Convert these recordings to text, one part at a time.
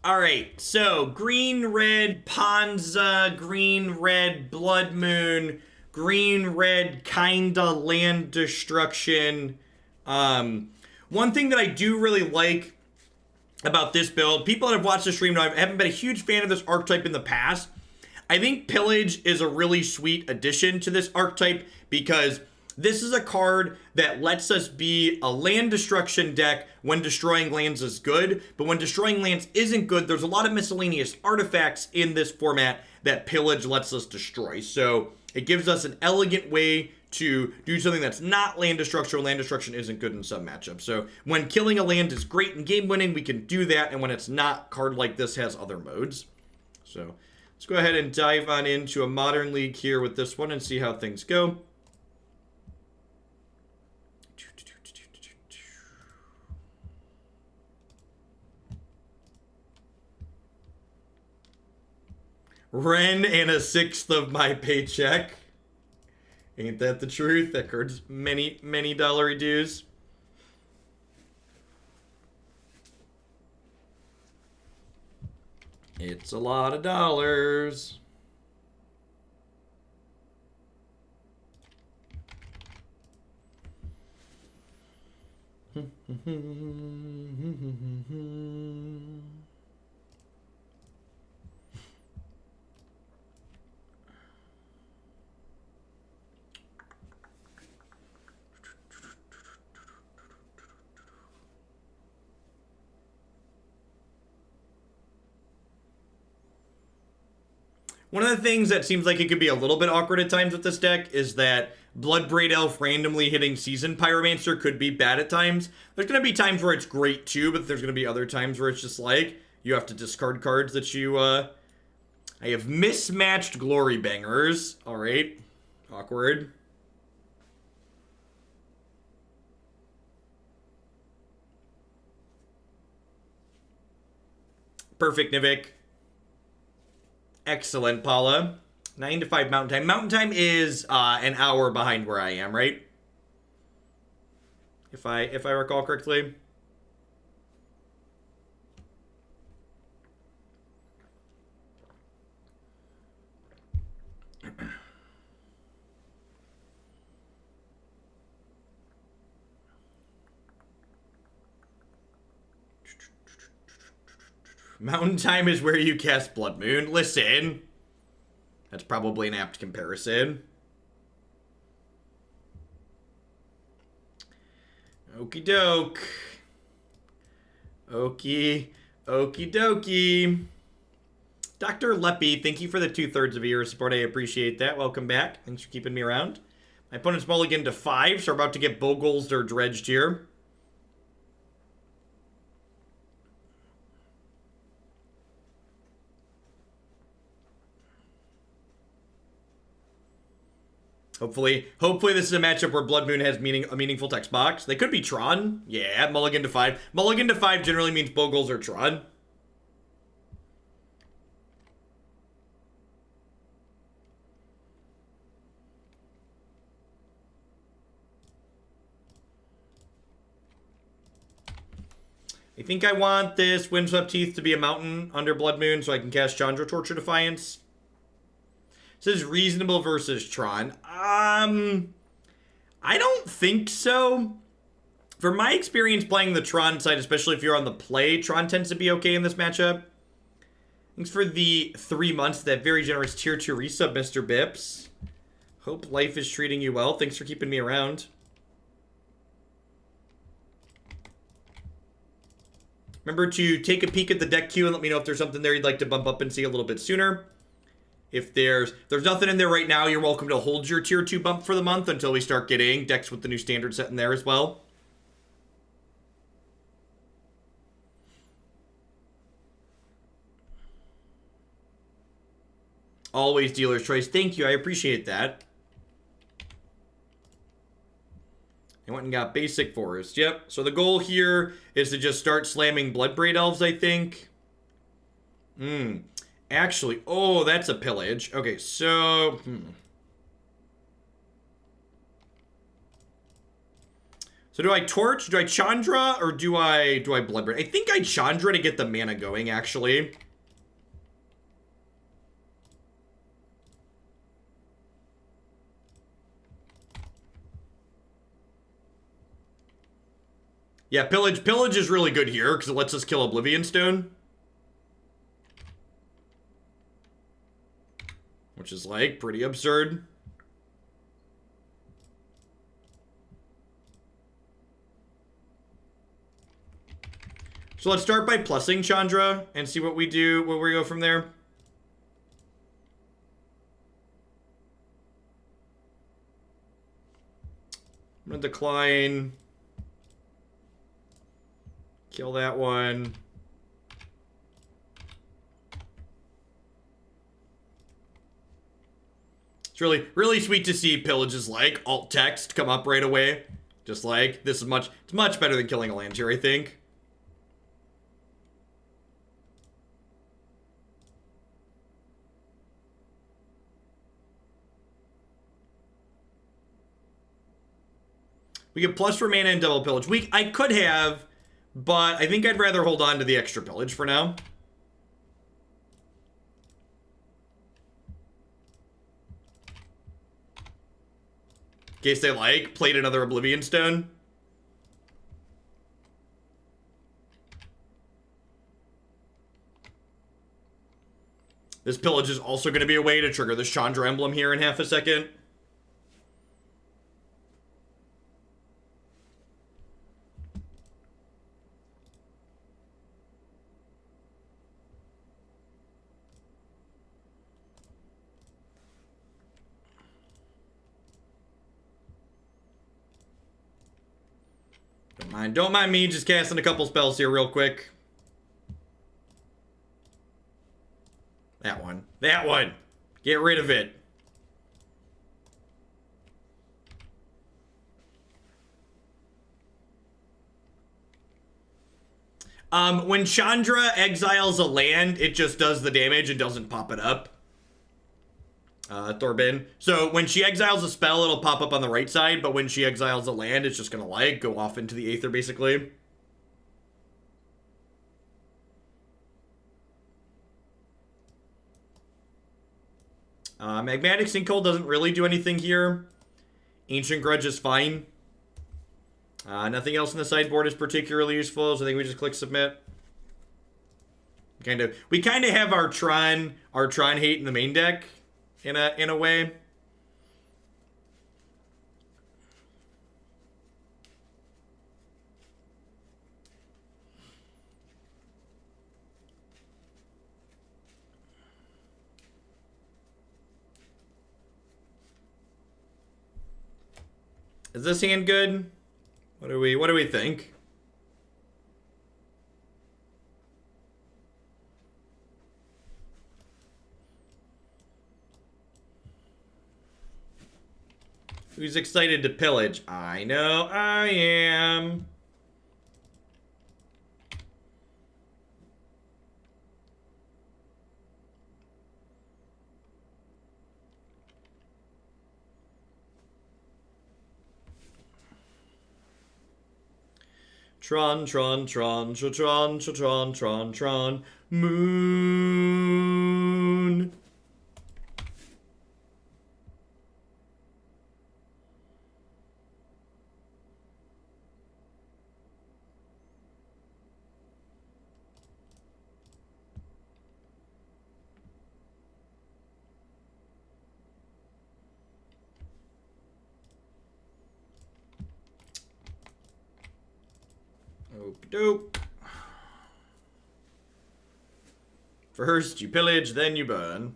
All right, so green-red Ponza, green-red Blood Moon, green-red kinda land destruction. One thing that I do really like about this build, people that have watched the stream know I haven't been a huge fan of this archetype in the past. I think Pillage is a really sweet addition to this archetype because this is a card that lets us be a land destruction deck when destroying lands is good, but when destroying lands isn't good, there's a lot of miscellaneous artifacts in this format that Pillage lets us destroy. So it gives us an elegant way to do something that's not land destruction when land destruction isn't good in some matchups. So when killing a land is great and game winning, we can do that, and when it's not, card like this has other modes. So let's go ahead and dive on into a Modern League here with this one and see how things go. Wrenn and a sixth of my paycheck. Ain't that the truth? That card's many, many dollary dues. It's a lot of dollars. One of the things that seems like it could be a little bit awkward at times with this deck is that Bloodbraid Elf randomly hitting Seasoned Pyromancer could be bad at times. There's going to be times where it's great too, but there's going to be other times where it's just like, you have to discard cards that you, I have mismatched Glorybringers. Alright. Awkward. Perfect, Nivik. Excellent, Paula. 9 to 5 Mountain Time. Mountain Time is an hour behind where I am, right? If I recall correctly. Mountain Time is where you cast Blood Moon. Listen. That's probably an apt comparison. Okie doke. Okie dokie. Dr. Leppy, thank you for the 2/3 of your support. I appreciate that. Welcome back. Thanks for keeping me around. My opponent's mulligan to 5, so we're about to get Bogles or Dredged here. Hopefully this is a matchup where Blood Moon has a meaningful text box. They could be Tron. Yeah, mulligan to 5. Mulligan to 5 generally means Bogles or Tron. I think I want this Windswept Heath to be a mountain under Blood Moon so I can cast Chandra, Torture, Defiance. This is reasonable versus Tron. I don't think so. For my experience playing the Tron side, especially if you're on the play, Tron tends to be okay in this matchup. Thanks for the 3 months, that very generous tier 2 resub, Mr. Bips. Hope life is treating you well. Thanks for keeping me around. Remember to take a peek at the deck queue and let me know if there's something there you'd like to bump up and see a little bit sooner. If there's nothing in there right now, you're welcome to hold your tier 2 bump for the month until we start getting decks with the new standard set in there as well. Always dealer's choice. Thank you. I appreciate that. I went and got basic forest. Yep. So the goal here is to just start slamming Bloodbraid Elves, I think. Actually, oh, that's a pillage. Okay, so... So do I Torch, do I Chandra, or do I Bloodbraid? I think I Chandra to get the mana going, actually. Yeah, Pillage is really good here, because it lets us kill Oblivion Stone. Which is, like, pretty absurd. So let's start by plussing Chandra and see what we do, where we go from there. I'm gonna decline. Kill that one. It's really sweet to see Pillage's like alt text come up right away. Just like, this is it's much better than killing a land here, I think. We get plus for mana and double pillage. I could have, but I think I'd rather hold on to the extra pillage for now. In case they like, played another Oblivion Stone. This pillage is also going to be a way to trigger this Chandra emblem here in half a second. Don't mind me just casting a couple spells here real quick. That one. That one. Get rid of it. When Chandra exiles a land, it just does the damage and doesn't pop it up. Thorbin. So when she exiles a spell, it'll pop up on the right side, but when she exiles a land, it's just gonna like go off into the Aether, basically. Magmatic Sinkhole doesn't really do anything here. Ancient Grudge is fine. Nothing else in the sideboard is particularly useful, so I think we just click submit. We kind of have our Tron hate in the main deck. In a way. Is this hand good? What do we think? Who's excited to pillage? I know I am. Tron, Tron, Tron, Tron, Tron, Tron, Tron, Moon. Dope. First you pillage, then you burn.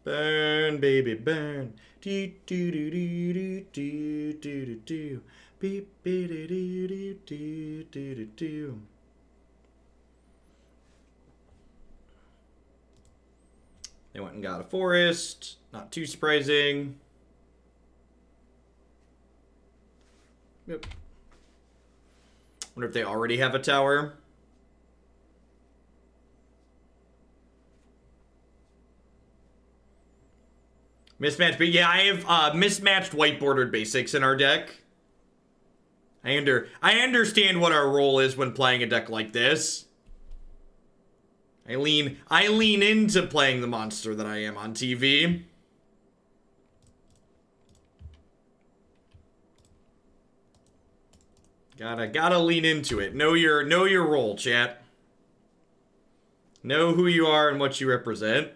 Burn, baby, burn. Do do do do do do do do. Beep do do do do do do. They went and got a forest. Not too surprising. Yep. Wonder if they already have a tower. Mismatched, but yeah, I have mismatched white bordered basics in our deck. I understand what our role is when playing a deck like this. I lean into playing the monster that I am on TV. Gotta lean into it. Know your role, chat. Know who you are and what you represent.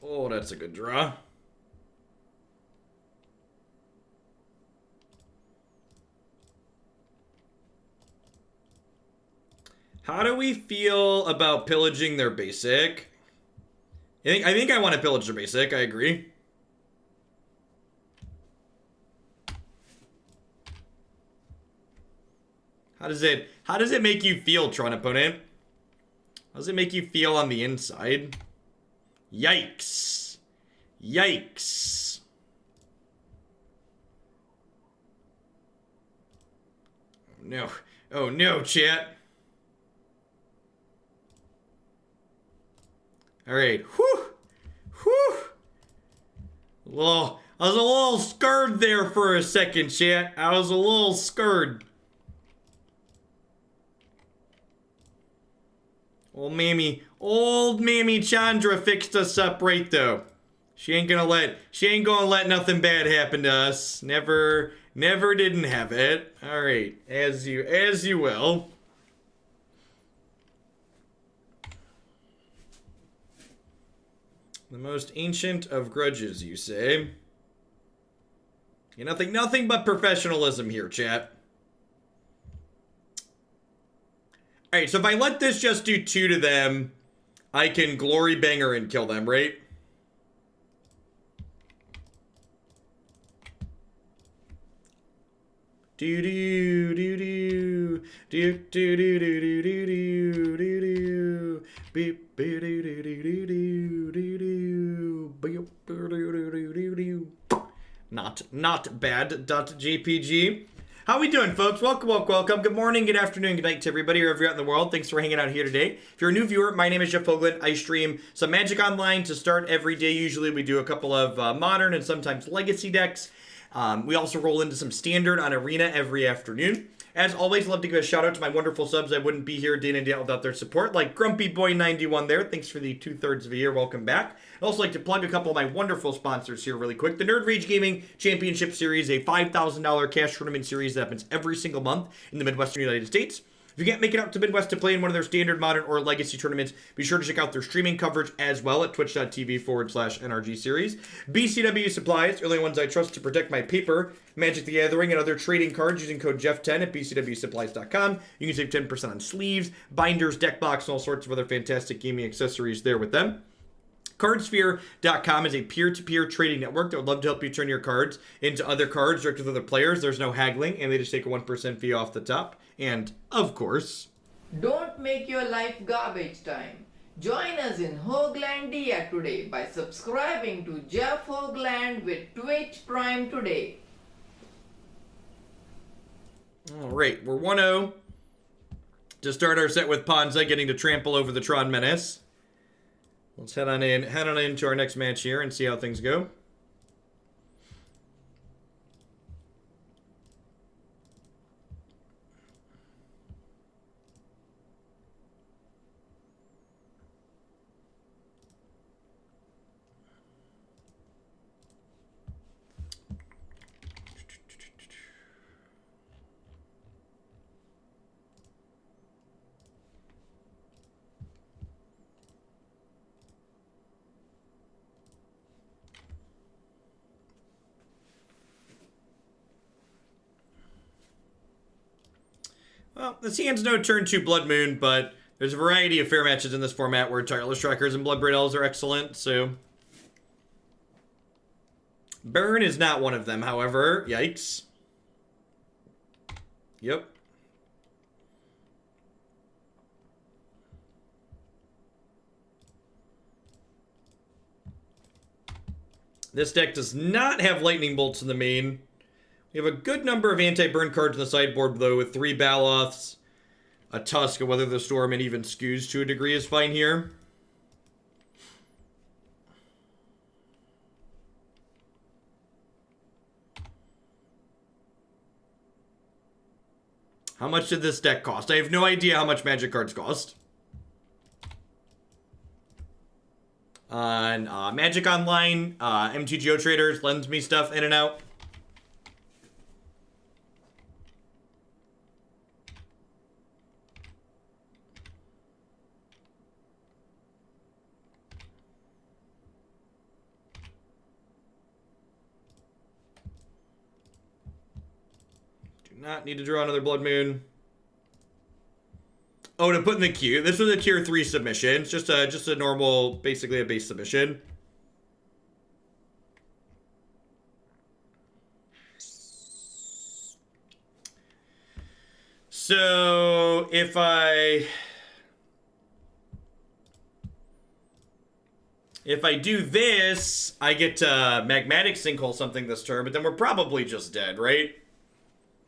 Oh, that's a good draw. How do we feel about pillaging their basic? I think I want to pillage their basic. I agree. How does it make you feel, Tron opponent? How does it make you feel on the inside? Yikes. Yikes. Oh no. Oh no, chat. Alright. Whew. Whew. Well, I was a little scared there for a second, chat. I was a little scared. Old mammy Chandra fixed us up right though. She ain't gonna let nothing bad happen to us. Never didn't have it. Alright, as you will. The most ancient of grudges, you say? Yeah, nothing but professionalism here, chat. Alright, so if I let this just do 2 to them, I can Glorybringer and kill them, right? Do do do do do do do do do do do do beep do do do do do do do beep do do do do do. Not bad. .jpg. How we doing, folks? Welcome. Good morning, good afternoon, good night to everybody wherever you're out in the world. Thanks for hanging out here today. If you're a new viewer, my name is Jeff Hoagland. I stream some Magic Online to start every day. Usually we do a couple of modern and sometimes legacy decks. We also roll into some standard on Arena every afternoon. As always, love to give a shout out to my wonderful subs. I wouldn't be here day in and day out without their support, like Grumpy Boy 91 there. Thanks for the 2/3 of a year. Welcome back. I'd also like to plug a couple of my wonderful sponsors here really quick. The Nerd Rage Gaming Championship Series, a $5,000 cash tournament series that happens every single month in the Midwestern United States. If you can't make it out to Midwest to play in one of their standard, modern, or legacy tournaments, be sure to check out their streaming coverage as well at twitch.tv/NRG series. BCW Supplies, the only ones I trust to protect my paper, Magic the Gathering, and other trading cards using code Jeff10 at bcwsupplies.com. You can save 10% on sleeves, binders, deck box, and all sorts of other fantastic gaming accessories there with them. Cardsphere.com is a peer-to-peer trading network that would love to help you turn your cards into other cards direct with other players. There's no haggling, and they just take a 1% fee off the top. And, of course, don't make your life garbage time. Join us in Hoaglandia today by subscribing to Jeff Hoagland with Twitch Prime today. Alright, we're 1-0 to start our set with Ponza, getting to trample over the Tron Menace. Let's head on into our next match here and see how things go. Well, this hand's no turn 2 Blood Moon, but there's a variety of fair matches in this format where Tireless Trackers and Bloodbraid Elves are excellent, so... Burn is not one of them, however. Yikes. Yep. This deck does not have Lightning Bolts in the main. We have a good number of anti-burn cards in the sideboard, though, with 3 Baloths, a Tusk, a Weather the Storm, and even Scooze to a degree is fine here. How much did this deck cost? I have no idea how much magic cards cost. On Magic Online, MTGO Traders lends me stuff in and out. Not need to draw another Blood Moon. Oh, to put in the queue. This was a tier 3 submission. It's just a normal, basically a base submission. So if I do this, I get to Magmatic Sinkhole something this turn, but then we're probably just dead, right?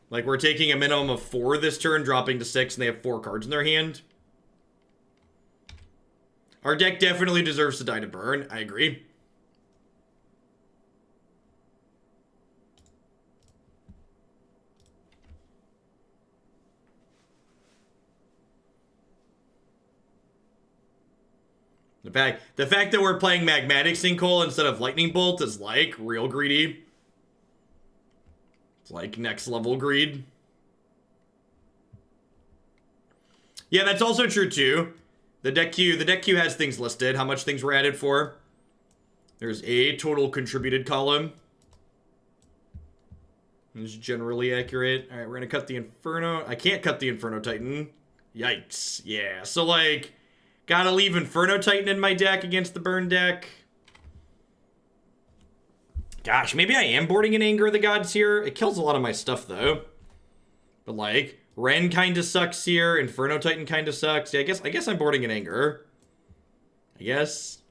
Like, we're taking a minimum of 4 this turn, dropping to 6, and they have 4 cards in their hand. Our deck definitely deserves to die to burn. I agree. The fact that we're playing Magmatic Sinkhole instead of Lightning Bolt is, like, real greedy. Like next level greed. Yeah, that's also true too. The deck queue has things listed, how much things were added for. There's a total contributed column. It's generally accurate. All right, we're gonna cut the Inferno. I can't cut the Inferno Titan. Yikes. Yeah, so like, gotta leave Inferno Titan in my deck against the burn deck. Gosh, maybe I am boarding an Anger of the Gods here. It kills a lot of my stuff, though. But, like, Wrenn kind of sucks here. Inferno Titan kind of sucks. Yeah, I guess I'm boarding an Anger. I guess.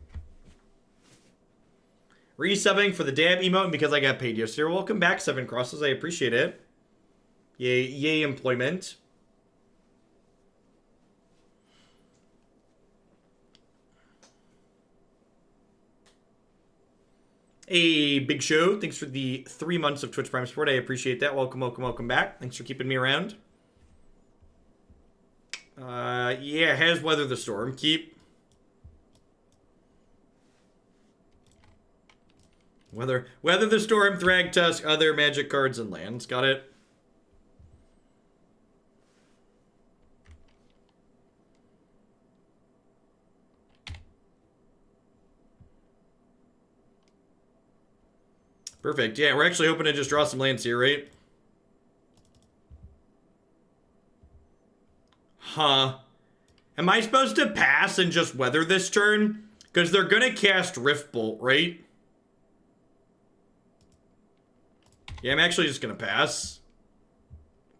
Resubbing for the dab emote and because I got paid yesterday. Welcome back, Seven Crosses. I appreciate it. Yay employment. Hey, Big Show. Thanks for the 3 months of Twitch Prime support. I appreciate that. Welcome back. Thanks for keeping me around. Yeah, has Weather the Storm. Keep. Weather the Storm, Thragtusk, other magic cards and lands. Got it. Perfect. Yeah, we're actually hoping to just draw some lands here, right? Huh. Am I supposed to pass and just weather this turn? Because they're going to cast Rift Bolt, right? Yeah, I'm actually just going to pass.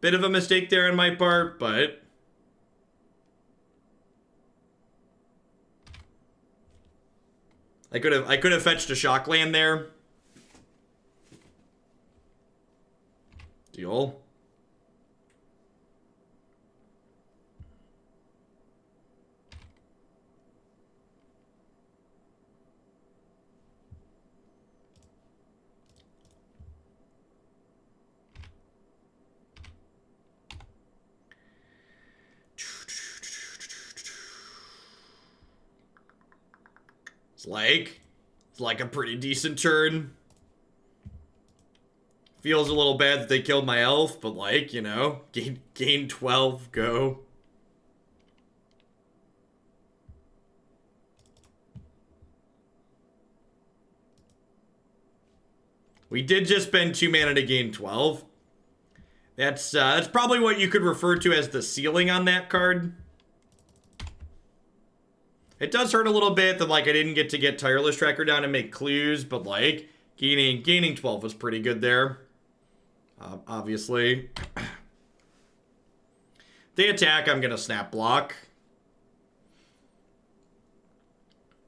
Bit of a mistake there on my part, but... I could have fetched a shock land there. Deal. It's like a pretty decent turn. Feels a little bad that they killed my elf, but like, you know, gain 12, go. We did just spend 2 mana to gain 12. That's probably what you could refer to as the ceiling on that card. It does hurt a little bit that, like, I didn't get to get Tireless Tracker down and make clues, but, like, gaining 12 was pretty good there. Obviously. They attack, I'm gonna snap block.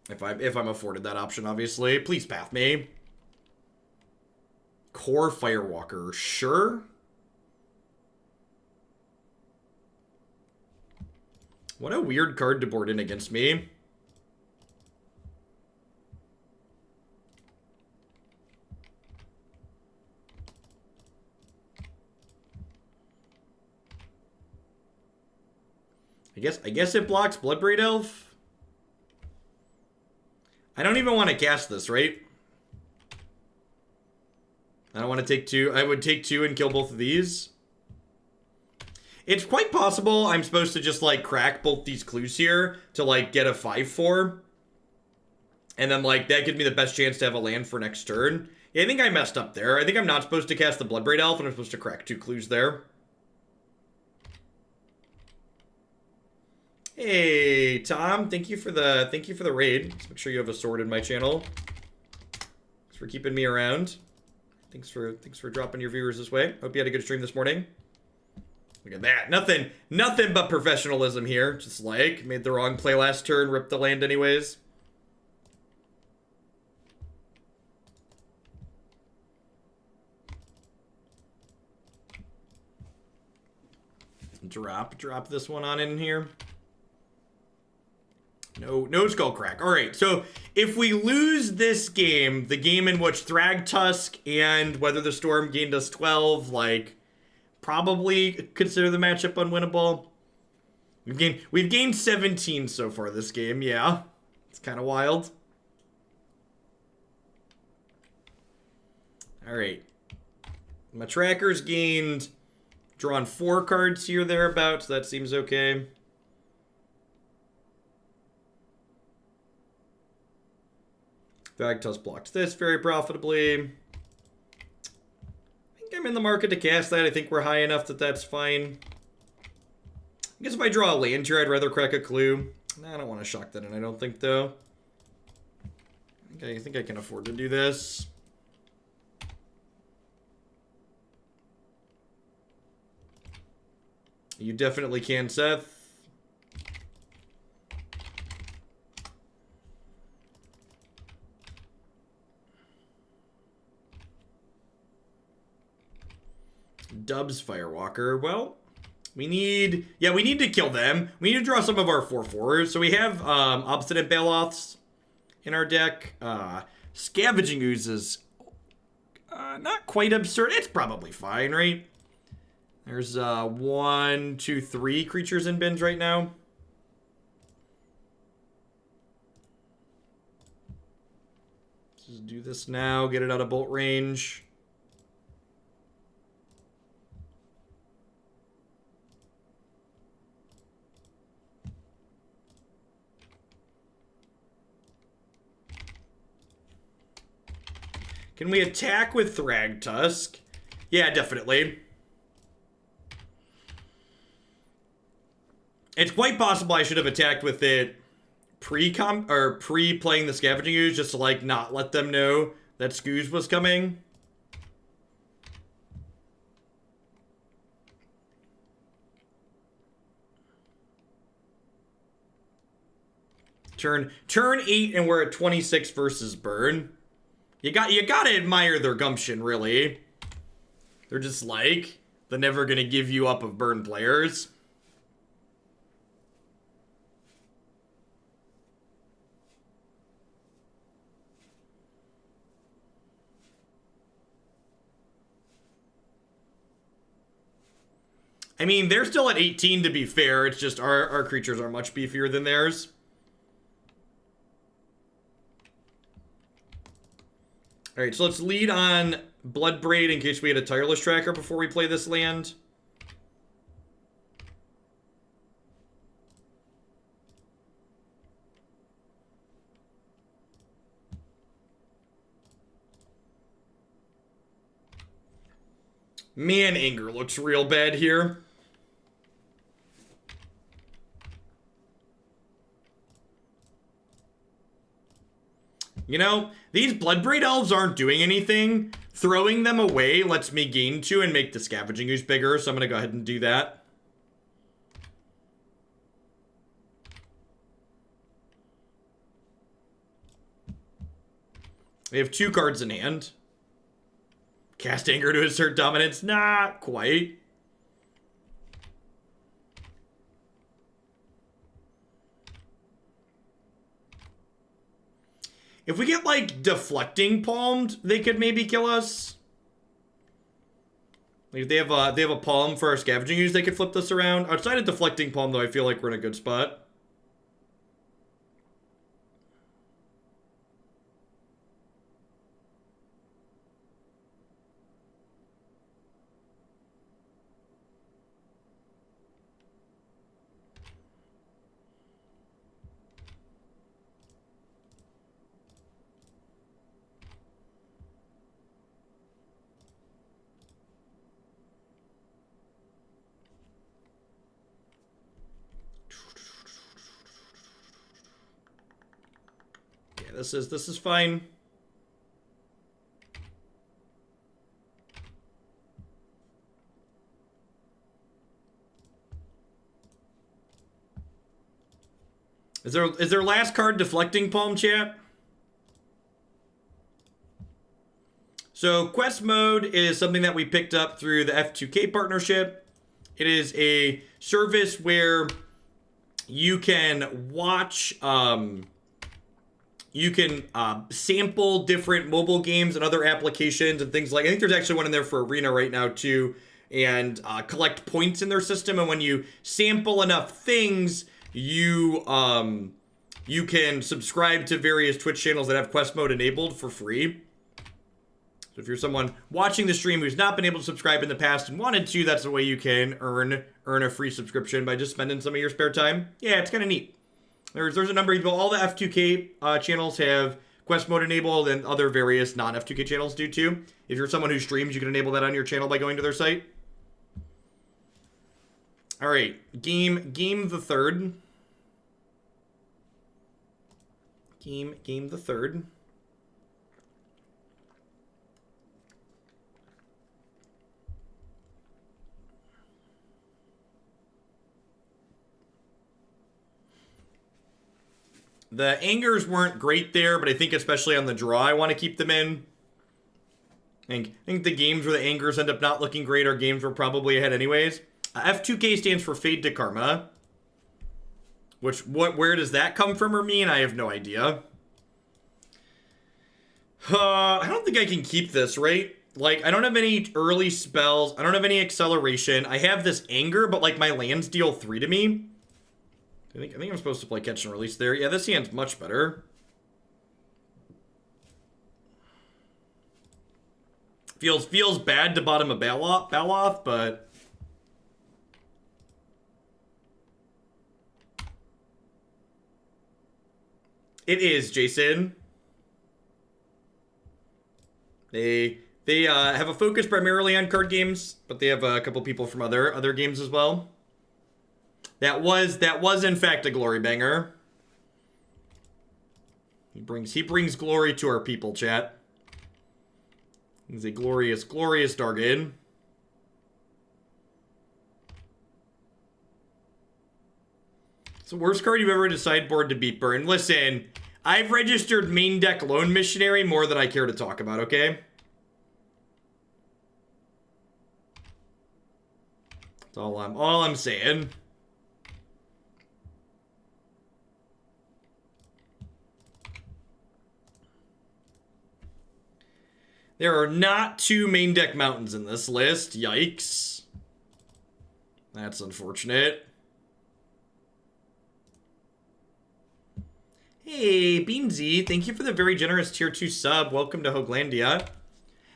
If I'm afforded that option, obviously. Please path me. Core Firewalker, sure. What a weird card to board in against me. I guess it blocks Bloodbraid Elf. I don't even want to cast this, right? I don't want to take 2. I would take 2 and kill both of these. It's quite possible I'm supposed to just, like, crack both these clues here to, like, get a 5/4. And then, like, that gives me the best chance to have a land for next turn. Yeah, I think I messed up there. I think I'm not supposed to cast the Bloodbraid Elf, and I'm supposed to crack 2 clues there. Hey, Tom, thank you for the raid. Let's make sure you have a sword in my channel. Thanks for keeping me around. Thanks for dropping your viewers this way. Hope you had a good stream this morning. Look at that. Nothing but professionalism here. Just like, made the wrong play last turn, ripped the land anyways. Drop this one on in here. No Skullcrack. Alright, so if we lose this game, the game in which Thragtusk and Weather the Storm gained us 12, like, probably consider the matchup unwinnable. We've gained 17 so far this game, yeah. It's kind of wild. Alright. My tracker's drawn 4 cards here, thereabouts. That seems okay. Thragtusk blocked this very profitably. I think I'm in the market to cast that. I think we're high enough that that's fine. I guess if I draw a land here, I'd rather crack a clue. I don't want to shock that in, I don't think, though. I think I can afford to do this. You definitely can, Seth. Dubs Firewalker. Well, we need to kill them. We need to draw some of our 4/4s. So we have Obstinate Baloths in our deck. Scavenging Ooze is not quite absurd. It's probably fine, right? There's 1, 2, 3 creatures in bins right now. Let's just do this now. Get it out of bolt range. Can we attack with Thragtusk? Yeah, definitely. It's quite possible I should have attacked with it pre-playing the Scavenging Ooze, just to, like, not let them know that Scooze was coming. Turn 8 and we're at 26 versus burn. You gotta admire their gumption, really. They're just like the never gonna give you up of burn players. I mean, they're still at 18 to be fair. It's just our creatures are much beefier than theirs. Alright, so let's lead on Bloodbraid in case we had a Tireless Tracker before we play this land. Man, Anger looks real bad here. You know, these Bloodbraid Elves aren't doing anything. Throwing them away lets me gain 2 and make the Scavenging Ooze bigger, so I'm going to go ahead and do that. We have 2 cards in hand. Cast Anger to assert dominance? Not quite. If we get, like, Deflecting Palmed, they could maybe kill us. Like, if they have a palm for our Scavenging Ooze, they could flip this around. Outside of Deflecting Palm, though, I feel like we're in a good spot. This is fine. Is there last card Deflecting Palm, chat? So quest mode is something that we picked up through the F2K partnership. It is a service where you can watch you can sample different mobile games and other applications and things like, I think there's actually one in there for Arena right now too, and collect points in their system. And when you sample enough things, you can subscribe to various Twitch channels that have quest mode enabled for free. So if you're someone watching the stream who's not been able to subscribe in the past and wanted to, that's the way you can earn a free subscription by just spending some of your spare time. Yeah, it's kind of neat. There's a number of people. All the F2K channels have quest mode enabled, and other various non-F2K channels do too. If you're someone who streams, you can enable that on your channel by going to their site. All right, game the third. Game the third. The angers weren't great there, but I think especially on the draw, I want to keep them in. I think the games where the angers end up not looking great are games we're probably ahead anyways. F2K stands for Fade to Karma. Where does that come from or mean? I have no idea. I don't think I can keep this, right? Like, I don't have any early spells. I don't have any acceleration. I have this anger, but like my lands deal 3 to me. I think I'm supposed to play Catch and Release there. Yeah, this hand's much better. Feels bad to bottom a Baloth, but it is, Jason. They have a focus primarily on card games, but they have a couple people from other games as well. That was in fact a Glorybringer. He brings glory to our people, chat. He's a glorious Dargon. It's the worst card you've ever had to sideboard to beat Burn. Listen, I've registered main deck Lone Missionary more than I care to talk about, okay? That's all I'm saying. There are not 2 main deck mountains in this list. Yikes. That's unfortunate. Hey, Beansy, thank you for the very generous Tier 2 sub. Welcome to Hoaglandia.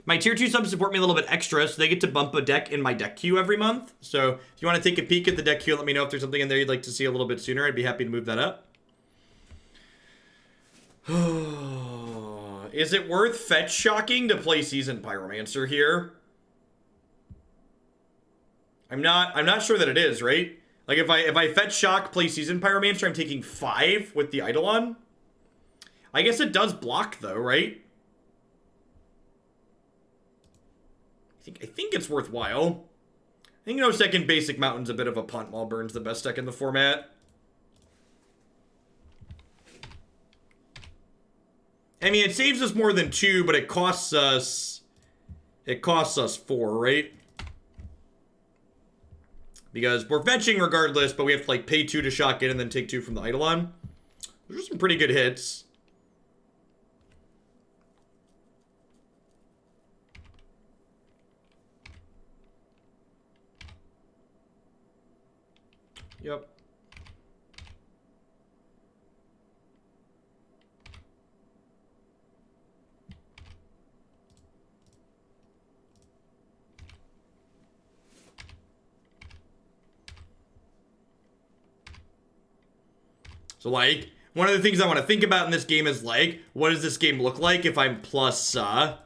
My Tier 2 subs support me a little bit extra, so they get to bump a deck in my deck queue every month. So if you want to take a peek at the deck queue, let me know if there's something in there you'd like to see a little bit sooner. I'd be happy to move that up. Is it worth fetch shocking to play Seasoned Pyromancer here? I'm not sure that it is, right? Like if I fetch shock, play Seasoned Pyromancer, I'm taking 5 with the Eidolon. I guess it does block though, right? I think it's worthwhile. I think no second basic mountain's a bit of a punt while Burn's the best deck in the format. I mean, it saves us more than 2, but it costs us 4, right? Because we're fetching regardless, but we have to like pay 2 to shock in and then take 2 from the Eidolon. Those are some pretty good hits. Yep. So, like, one of the things I want to think about in this game is, like, what does this game look like if I'm plus 2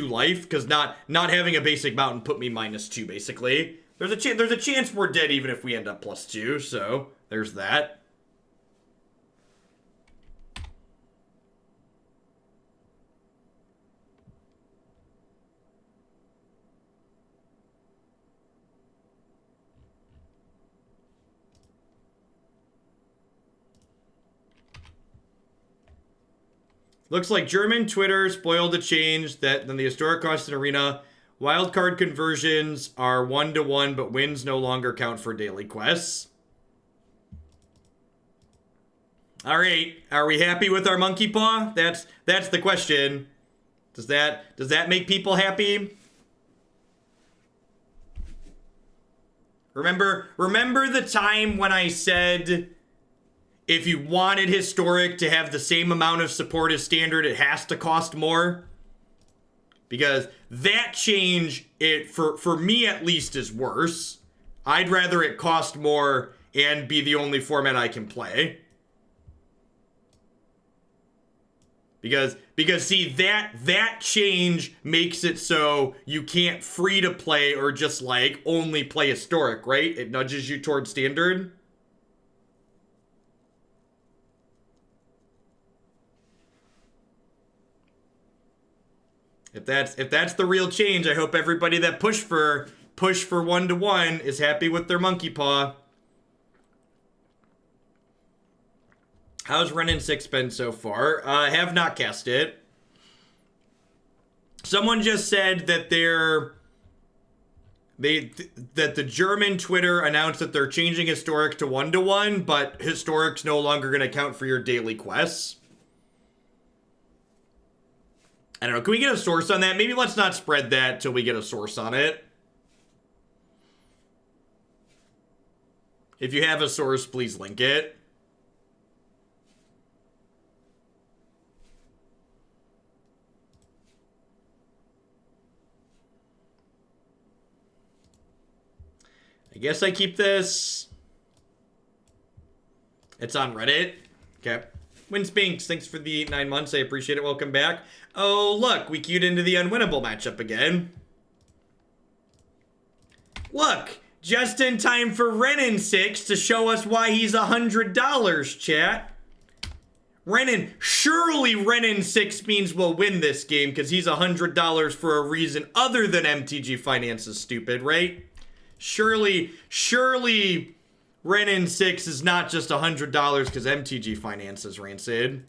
life? Because not having a basic mountain put me -2, basically. There's a chance we're dead even if we end up +2, so there's that. Looks like German Twitter spoiled the change that in the historic constant arena, wildcard conversions are 1-to-1, but wins no longer count for daily quests. All right, are we happy with our monkey paw? That's the question. Does that make people happy? Remember the time when I said if you wanted historic to have the same amount of support as standard, it has to cost more? Because that change, for me at least, is worse. I'd rather it cost more and be the only format I can play. Because see, that change makes it so you can't free to play or just like only play historic, right? It nudges you toward standard. If that's the real change, I hope everybody that pushed for 1-to-1 is happy with their monkey paw. How's Wrenn and Six been so far? I have not cast it. Someone just said that that the German Twitter announced that they're changing historic to 1-to-1, but historic's no longer going to count for your daily quests. I don't know. Can we get a source on that? Maybe let's not spread that till we get a source on it. If you have a source, please link it. I guess I keep this. It's on Reddit. Okay. Winspinks, thanks for the 9 months. I appreciate it. Welcome back. Oh, look, we queued into the unwinnable matchup again. Look, just in time for Wrenn and Six to show us why he's $100, chat. Surely Wrenn and Six means we'll win this game because he's $100 for a reason other than MTG Finance is stupid, right? Surely Wrenn and Six is not just $100 because MTG Finance is rancid.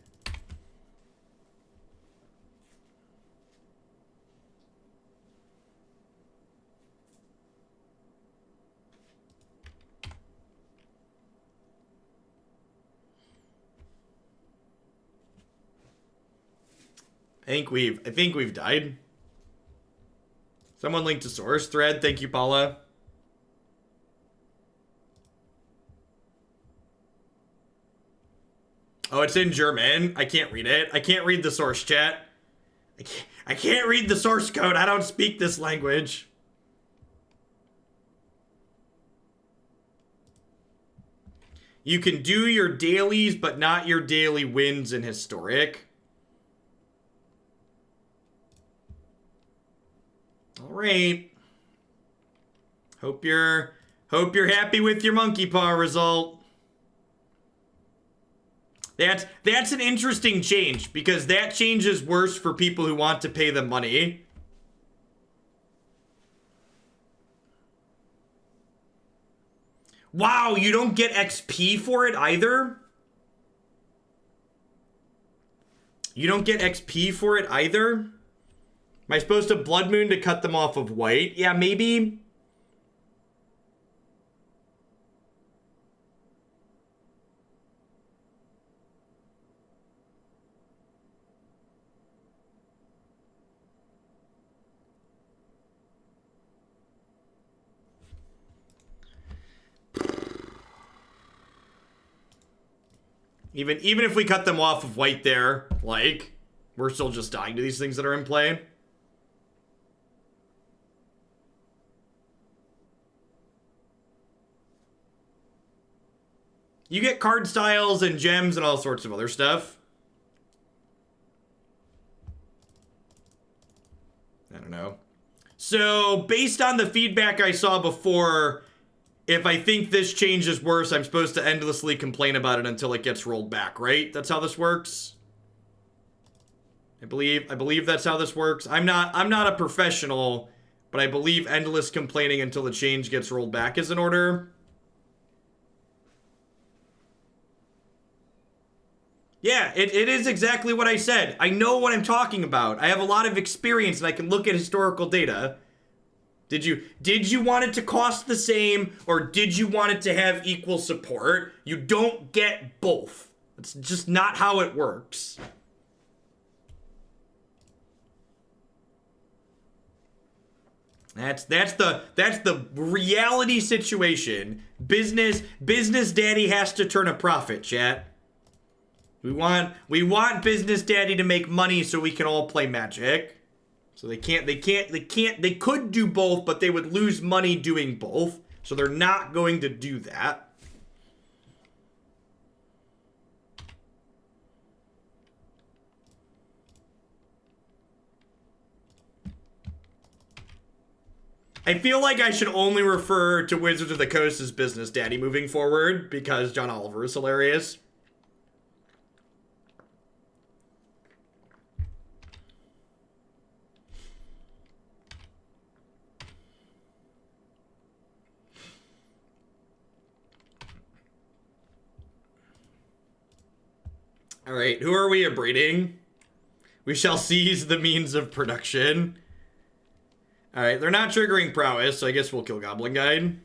I think we've died. Someone linked a source thread. Thank you, Paula. Oh, it's in German. I can't read it. I can't read the source, chat. I can't read the source code. I don't speak this language. You can do your dailies, but not your daily wins in historic. All right. Hope you're happy with your monkey paw result. That's an interesting change because that change is worse for people who want to pay the money. Wow, you don't get XP for it either? You don't get XP for it either? Am I supposed to Blood Moon to cut them off of white? Yeah, maybe. Even if we cut them off of white there, like, we're still just dying to these things that are in play. You get card styles and gems and all sorts of other stuff. I don't know. So, based on the feedback I saw before, if I think this change is worse, I'm supposed to endlessly complain about it until it gets rolled back, right? That's how this works? I believe that's how this works. I'm not a professional, but I believe endless complaining until the change gets rolled back is in order. Yeah, it is exactly what I said. I know what I'm talking about. I have a lot of experience and I can look at historical data. Did you want it to cost the same, or did you want it to have equal support? You don't get both. It's just not how it works. That's the reality situation. Business daddy has to turn a profit, chat. We want business daddy to make money so we can all play Magic. So they could do both, but they would lose money doing both. So they're not going to do that. I feel like I should only refer to Wizards of the Coast as business daddy moving forward because John Oliver is hilarious. All right, who are we abrading? We shall seize the means of production. All right, they're not triggering prowess, so I guess we'll kill Goblin Guide.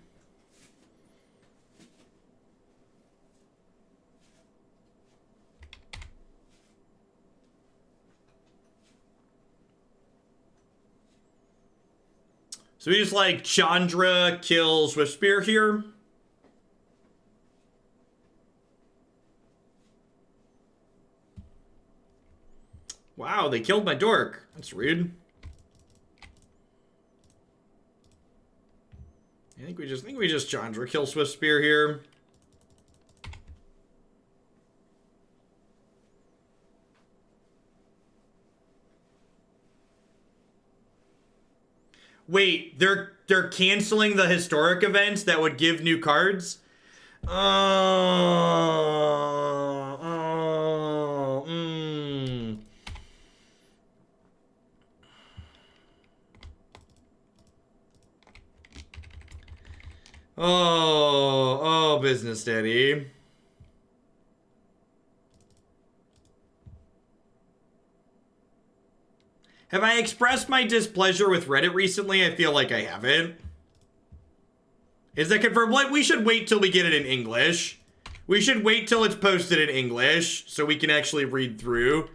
So we just like Chandra kills with Spear here. Wow, they killed my dork. That's rude. I think we just Chandra kill Swift Spear here. Wait, they're canceling the historic events that would give new cards? Oh, business daddy. Have I expressed my displeasure with Reddit recently? I feel like I haven't. Is that confirmed? What? We should wait till we get it in English. We should wait till it's posted in English so we can actually read through.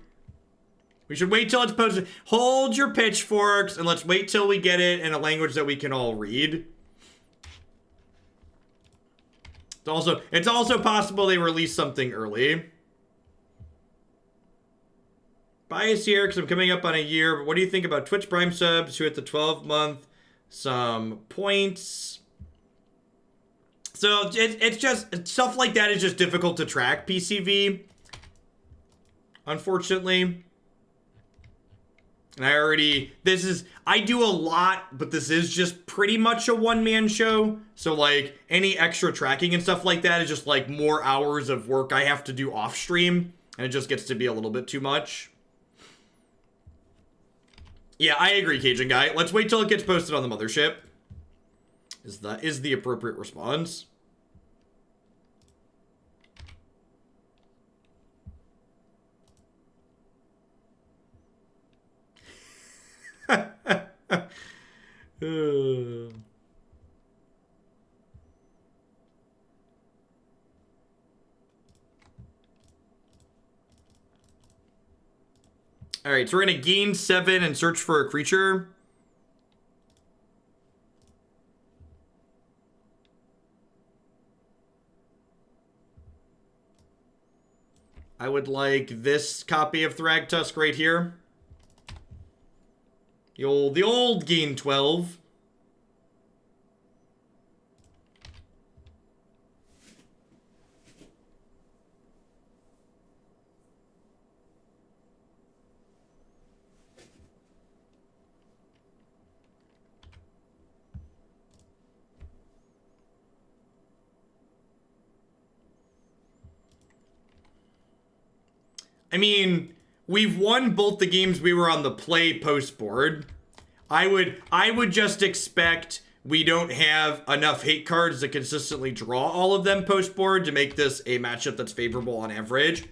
We should wait till it's posted. Hold your pitchforks and let's wait till we get it in a language that we can all read. It's also possible they release something early. Bias here because I'm coming up on a year, but what do you think about Twitch Prime subs who hit the 12-month some points? So it's just stuff like that is just difficult to track PCV, unfortunately. And I do a lot, but this is just pretty much a one-man show. So like any extra tracking and stuff like that is just like more hours of work I have to do off stream. And it just gets to be a little bit too much. Yeah, I agree, Cajun Guy. Let's wait till it gets posted on the mothership. Is the appropriate response. Alright, so we're gonna gain 7 and search for a creature. I would like this copy of Thragtusk right here. The old gain 12. I mean, we've won both the games we were on the play post board. I would just expect we don't have enough hate cards to consistently draw all of them post board to make this a matchup that's favorable on average.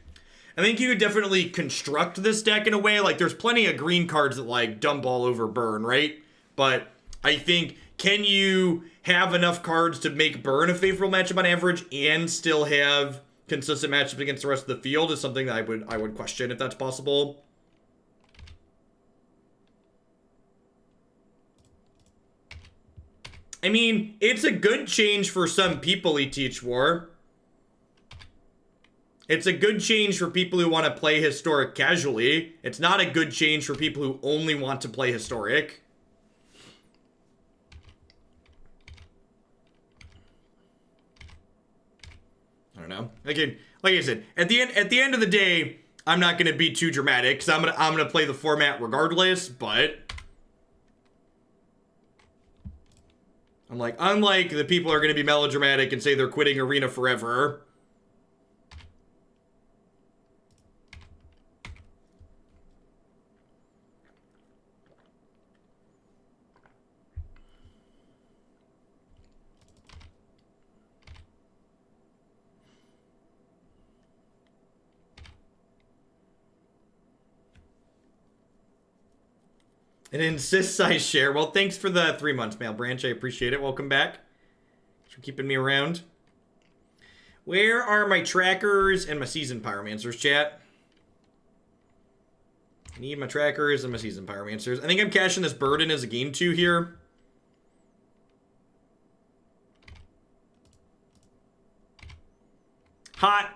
I think you could definitely construct this deck in a way, like there's plenty of green cards that like dump all over burn, right? But I think, can you have enough cards to make burn a favorable matchup on average and still have consistent matchups against the rest of the field is something that I would question if that's possible. I mean, it's a good change for some people, Teach War. It's a good change for people who want to play Historic casually. It's not a good change for people who only want to play Historic. I don't know. Again, like I said, at the end of the day, I'm not going to be too dramatic because I'm gonna play the format regardless. But I'm like, unlike the people who are going to be melodramatic and say they're quitting Arena forever. It insists I share. Well, thanks for the 3 months, Mail Branch. I appreciate it. Welcome back. Thanks for keeping me around. Where are my trackers and my Seasoned Pyromancers, chat? I need my trackers and my Seasoned Pyromancers. I think I'm cashing this Burden as a game 2 here. Hot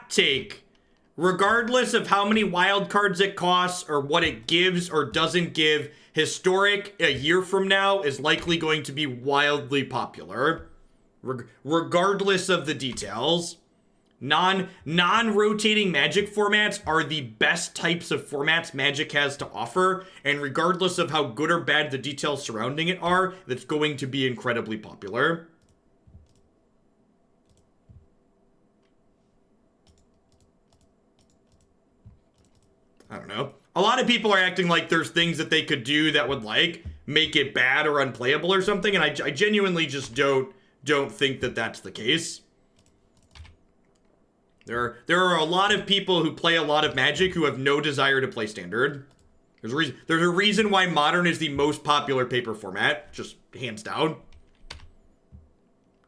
take. Regardless of how many wild cards it costs or what it gives or doesn't give, Historic a year from now is likely going to be wildly popular. Regardless of the details. Non-rotating Magic formats are the best types of formats Magic has to offer, and regardless of how good or bad the details surrounding it are, that's going to be incredibly popular. I don't know. A lot of people are acting like there's things that they could do that would, like, make it bad or unplayable or something, and I genuinely just don't think that that's the case. There are a lot of people who play a lot of Magic who have no desire to play Standard. There's a reason why Modern is the most popular paper format, just hands down.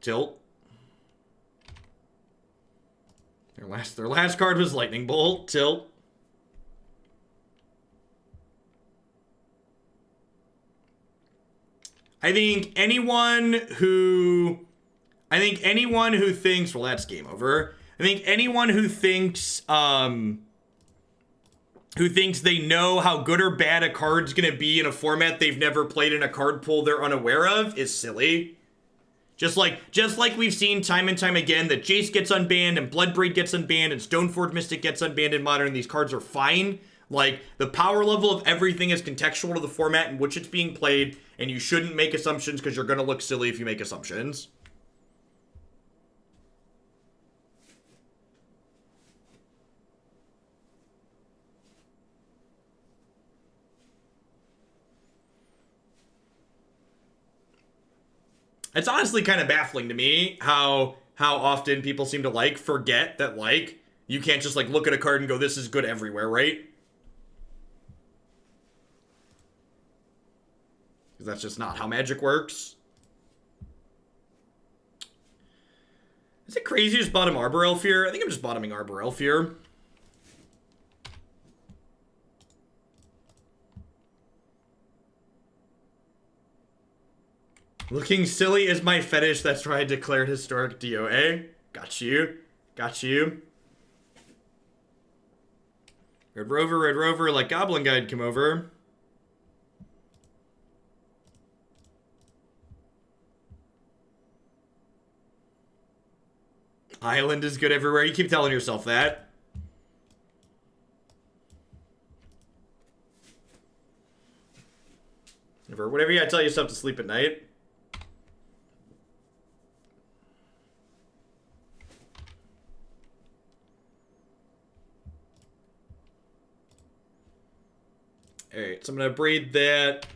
Tilt. Their last card was Lightning Bolt. Tilt. I think anyone who thinks, well, that's game over. I think anyone who thinks they know how good or bad a card's gonna be in a format they've never played in a card pool they're unaware of is silly. Just like we've seen time and time again that Jace gets unbanned and Bloodbraid gets unbanned and Stoneforge Mystic gets unbanned in Modern, these cards are fine. Like, the power level of everything is contextual to the format in which it's being played, and you shouldn't make assumptions because you're gonna look silly if you make assumptions. It's honestly kind of baffling to me how often people seem to, forget that, you can't just, look at a card and go, this is good everywhere, right? Because that's just not how Magic works. Is it crazy to just bottom Arbor Elf here? I think I'm just bottoming Arbor Elf here. Looking silly is my fetish. That's why I declared Historic DOA. Got you. Got you. Red Rover, let Goblin Guide come over. Island is good everywhere. You keep telling yourself that. Whatever you gotta tell yourself to sleep at night. Alright, so I'm gonna braid that.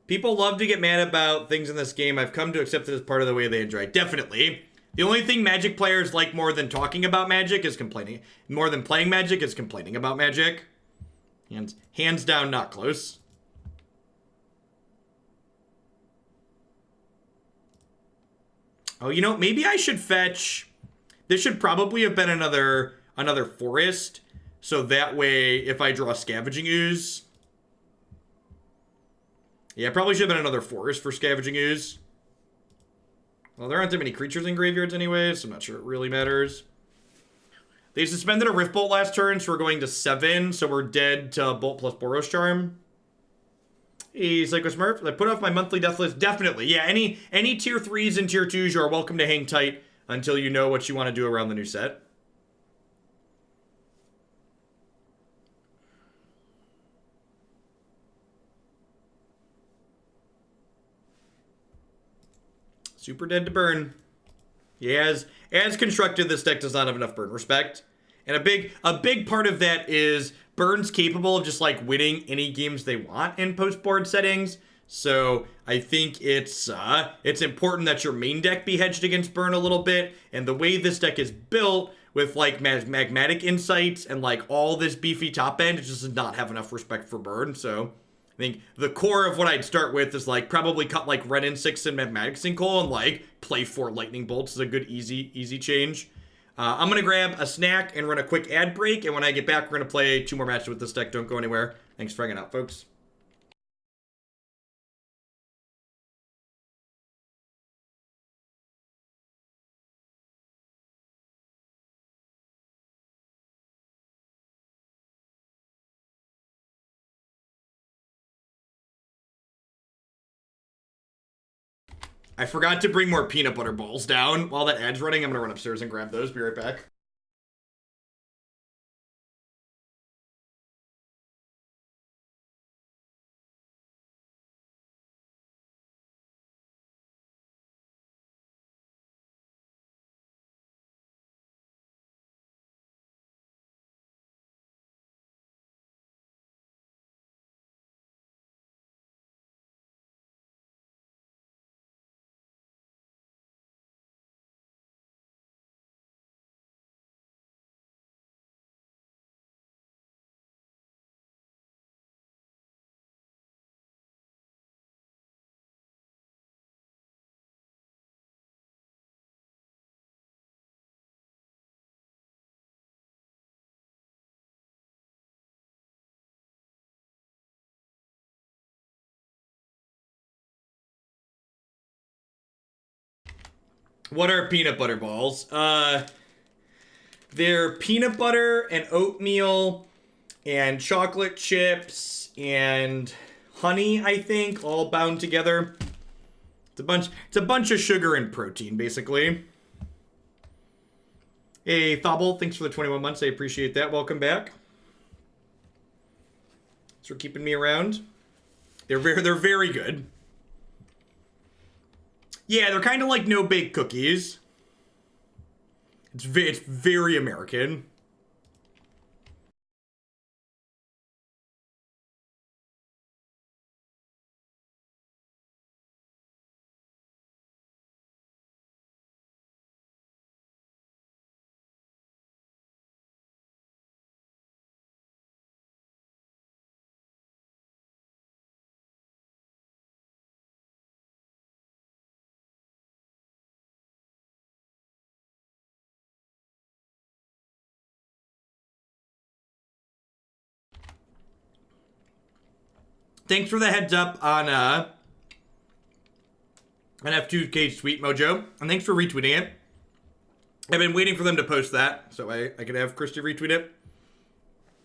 People love to get mad about things in this game. I've come to accept it as part of the way they enjoy it. Definitely. The only thing Magic players like more than talking about Magic is complaining. More than playing Magic is complaining about Magic. Hands down, not close. Oh, you know, maybe I should fetch... This should probably have been another forest. So that way, if I draw Scavenging Ooze... Yeah, probably should have been another forest for Scavenging Ooze. Well, there aren't that many creatures in graveyards anyway, so I'm not sure it really matters. They suspended a Rift Bolt last turn, so we're going to 7, so we're dead to Bolt plus Boros Charm. Hey, Psycho Smurf, I put off my monthly death list. Definitely, yeah, any tier 3s and tier 2s, you are welcome to hang tight until you know what you want to do around the new set. Super dead to burn. Yeah, as constructed, this deck does not have enough burn respect. And a big part of that is Burn's capable of just like winning any games they want in post-board settings. So I think it's important that your main deck be hedged against Burn a little bit. And the way this deck is built with like Magmatic Insights and like all this beefy top end, it just does not have enough respect for Burn. So I think the core of what I'd start with is like probably cut like Wrenn and Six and Magmatic Sinkhole and like play 4 Lightning Bolts is a good easy change. I'm gonna grab a snack and run a quick ad break, and when I get back, we're gonna play 2 more matches with this deck. Don't go anywhere. Thanks for hanging out, folks. I forgot to bring more peanut butter balls down. While that ad's running, I'm gonna run upstairs and grab those. Be right back. What are peanut butter balls? They're peanut butter and oatmeal and chocolate chips and honey, I think, all bound together. It's a bunch of sugar and protein, basically. Hey, Thobble, thanks for the 21 months. I appreciate that. Welcome back. Thanks for keeping me around. They're very good. Yeah, they're kind of like no-bake cookies. It's very American. Thanks for the heads up on an F2K Sweet Mojo. And thanks for retweeting it. I've been waiting for them to post that, so I could have Christy retweet it.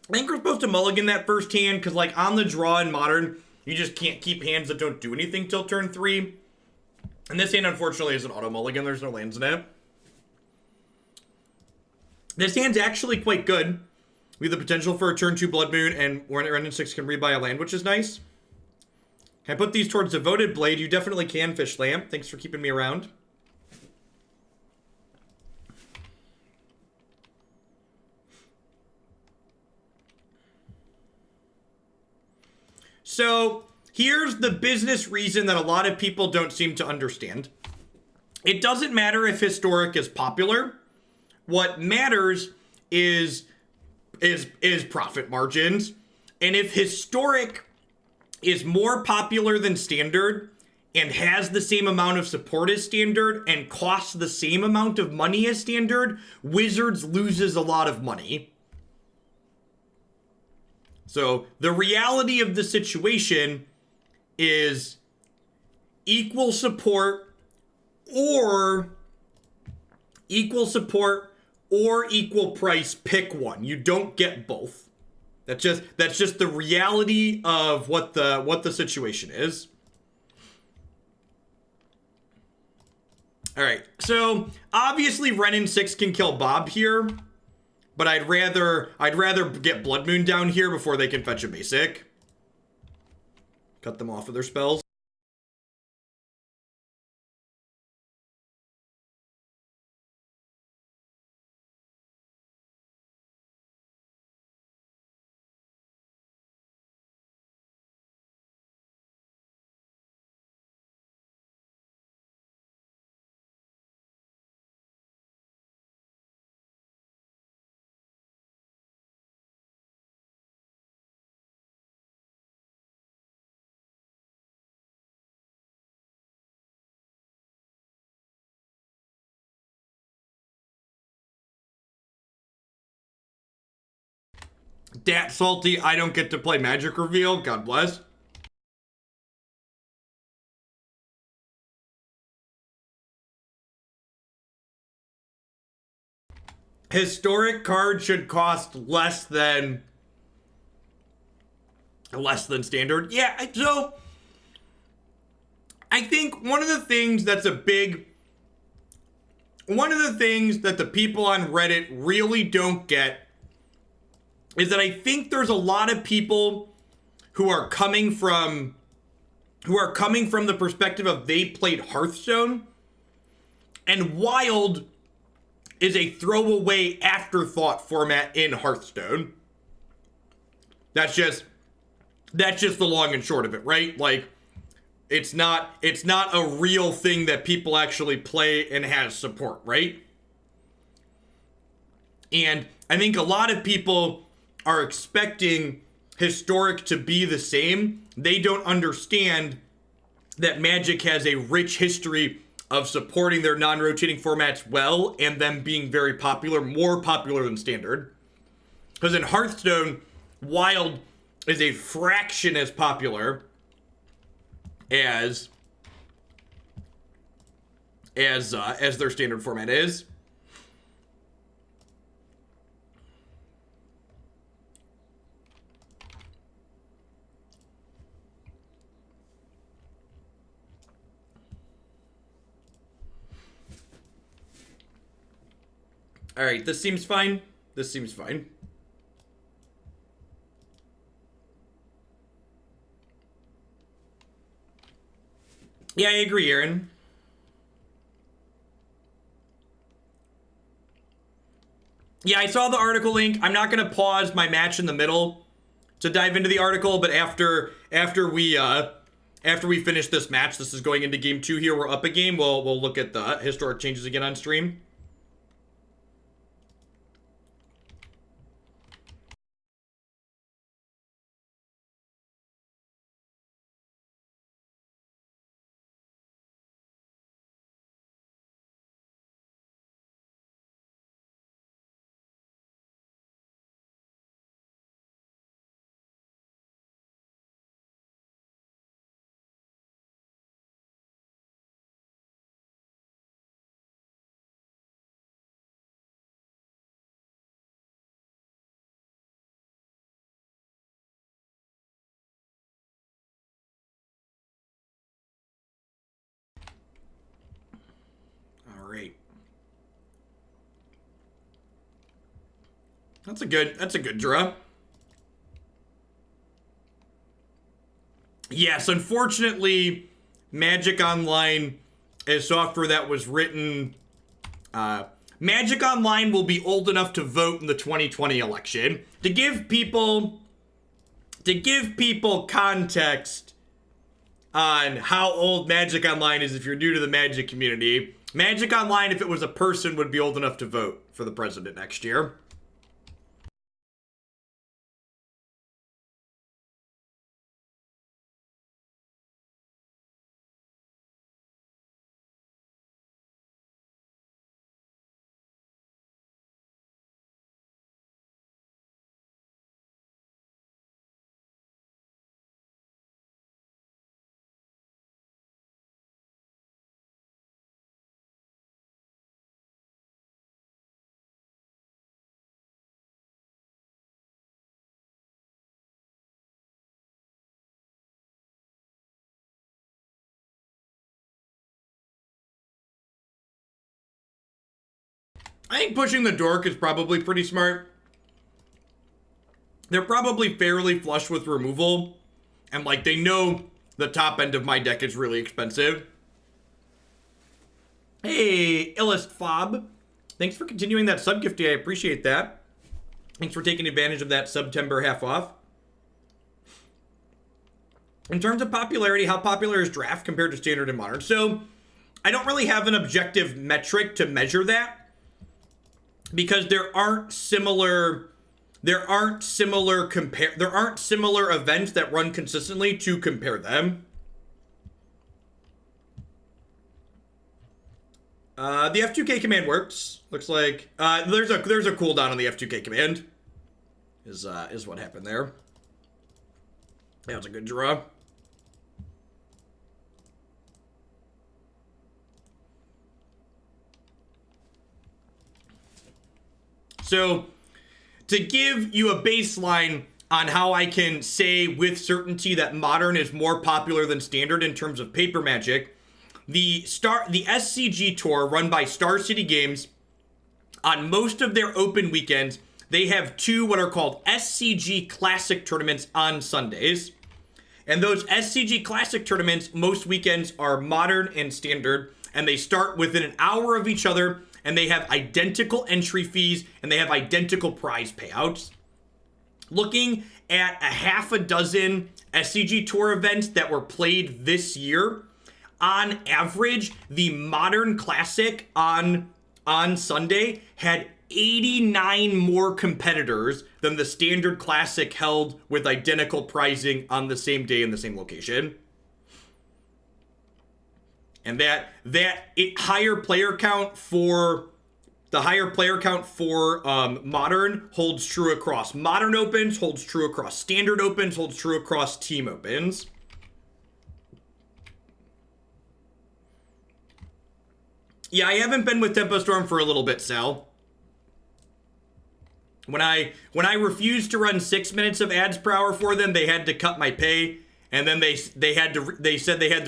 I think we're supposed to mulligan that first hand, because like on the draw in Modern, you just can't keep hands that don't do anything till turn 3. And this hand, unfortunately, is an auto mulligan. There's no lands in it. This hand's actually quite good. We have the potential for a turn 2 Blood Moon, and Wrenn and Six can rebuy a land, which is nice. Can I put these towards Devoted Blade? You definitely can, Fish Lamp. Thanks for keeping me around. So, here's the business reason that a lot of people don't seem to understand. It doesn't matter if Historic is popular. What matters is profit margins. And if Historic is more popular than Standard and has the same amount of support as Standard and costs the same amount of money as Standard, Wizards loses a lot of money. So the reality of the situation is equal support or equal price. Pick one. You don't get both. That's just the reality of what the situation is. All right. So obviously Wrenn and Six can kill Bob here. But I'd rather get Blood Moon down here before they can fetch a basic. Cut them off of their spells. Dat salty, I don't get to play Magic Reveal. God bless. Historic card should cost less than Standard. Yeah, so I think one of the things that the people on Reddit really don't get is that I think there's a lot of people who are coming from the perspective of they played Hearthstone, and Wild is a throwaway afterthought format in Hearthstone. That's just the long and short of it, right? Like, it's not a real thing that people actually play and has support, right? And I think a lot of people are expecting Historic to be the same. They don't understand that Magic has a rich history of supporting their non-rotating formats well and them being very popular, more popular than Standard. Because in Hearthstone, Wild is a fraction as popular as their Standard format is. All right, this seems fine. This seems fine. Yeah, I agree, Aaron. Yeah, I saw the article link. I'm not going to pause my match in the middle to dive into the article, but after we finish this match, this is going into game 2 here. We're up a game. We'll look at the historic changes again on stream. That's a good draw. Yes, unfortunately, Magic Online is software that was written... Magic Online will be old enough to vote in the 2020 election. To give people context on how old Magic Online is if you're new to the Magic community, Magic Online, if it was a person, would be old enough to vote for the president next year. I think pushing the dork is probably pretty smart. They're probably fairly flush with removal. And, like, they know the top end of my deck is really expensive. Hey, Illest Fob. Thanks for continuing that sub gifting. I appreciate that. Thanks for taking advantage of that September half off. In terms of popularity, how popular is Draft compared to Standard and Modern? So, I don't really have an objective metric to measure that. Because there aren't similar events that run consistently to compare them. The F2K command works. Looks like there's a cooldown on the F2K command. Is what happened there. That was a good draw. So, to give you a baseline on how I can say with certainty that Modern is more popular than Standard in terms of paper Magic, the SCG Tour run by Star City Games, on most of their open weekends, they have two what are called SCG Classic tournaments on Sundays. And those SCG Classic tournaments, most weekends are Modern and Standard, and they start within an hour of each other, and they have identical entry fees, and they have identical prize payouts. Looking at a half a dozen SCG Tour events that were played this year, on average, the Modern Classic on Sunday had 89 more competitors than the Standard Classic held with identical pricing on the same day in the same location. And higher player count for Modern holds true across Modern Opens, holds true across Standard Opens, holds true across Team Opens. Yeah, I haven't been with Tempo Storm for a little bit, Sal. When I refused to run 6 minutes of ads per hour for them, they had to cut my pay. And then they said they had to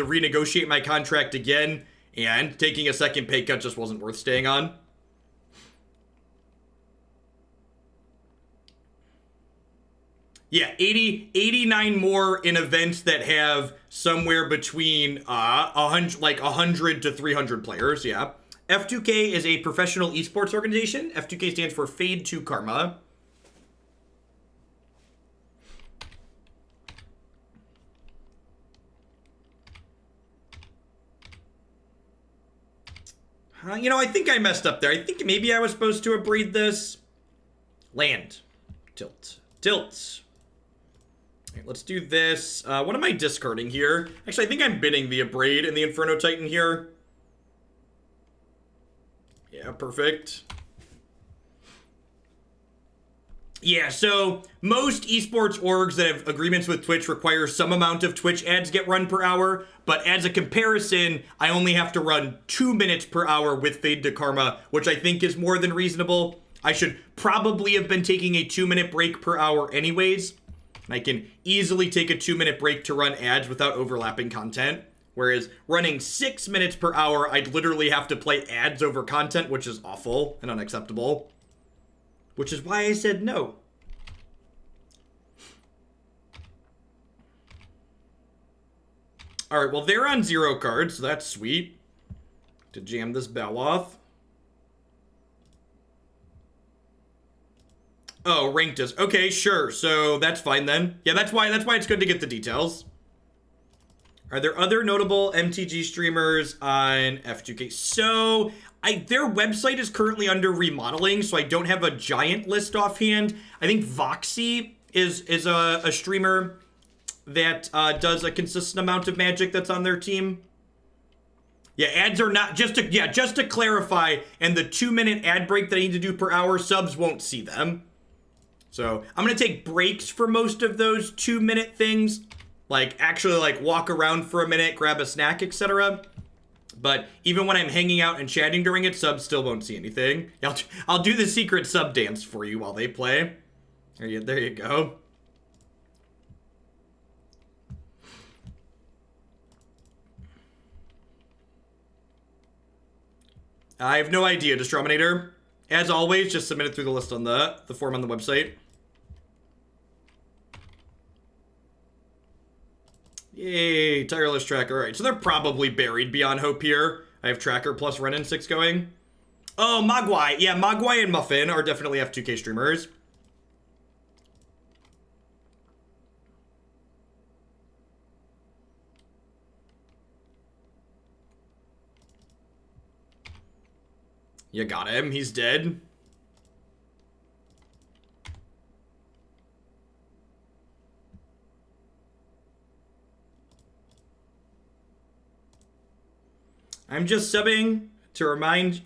renegotiate my contract again, and taking a second pay cut just wasn't worth staying on. Yeah, 89 more in events that have somewhere between 100 to 300 players, yeah. F2K is a professional esports organization. F2K stands for Fade to Karma. I think I messed up there. I think maybe I was supposed to abrade this. Land. Tilt. Right, let's do this. What am I discarding here? Actually, I think I'm bidding the Abrade and the Inferno Titan here. Yeah, perfect. Yeah, so most esports orgs that have agreements with Twitch require some amount of Twitch ads get run per hour, but as a comparison, I only have to run 2 minutes per hour with Fade to Karma, which I think is more than reasonable. I should probably have been taking a 2-minute break per hour anyways. I can easily take a 2-minute break to run ads without overlapping content. Whereas running 6 minutes per hour, I'd literally have to play ads over content, which is awful and unacceptable. which is why I said no. All right, well, they're on 0 cards, so that's sweet. To jam this Baloth. Oh, ranked us. Okay, sure. So that's fine then. Yeah, that's why it's good to get the details. Are there other notable MTG streamers on F2K? So their website is currently under remodeling, so I don't have a giant list offhand. I think Voxy is a streamer that does a consistent amount of Magic that's on their team. Yeah, ads are not, just to clarify, and the 2-minute ad break that I need to do per hour, subs won't see them. So I'm going to take breaks for most of those 2-minute things. Like, actually, like, walk around for a minute, grab a snack, etc. But even when I'm hanging out and chatting during it, subs still won't see anything. I'll do the secret sub dance for you while they play. There you go. I have no idea, Distrominator. As always, just submit it through the list on the form on the website. Yay, Tireless Tracker. Alright, so they're probably buried beyond hope here. I have Tracker plus Wrenn and Six going. Oh, Mogwai. Yeah, Mogwai and Muffin are definitely F2K streamers. You got him. He's dead. I'm just subbing to remind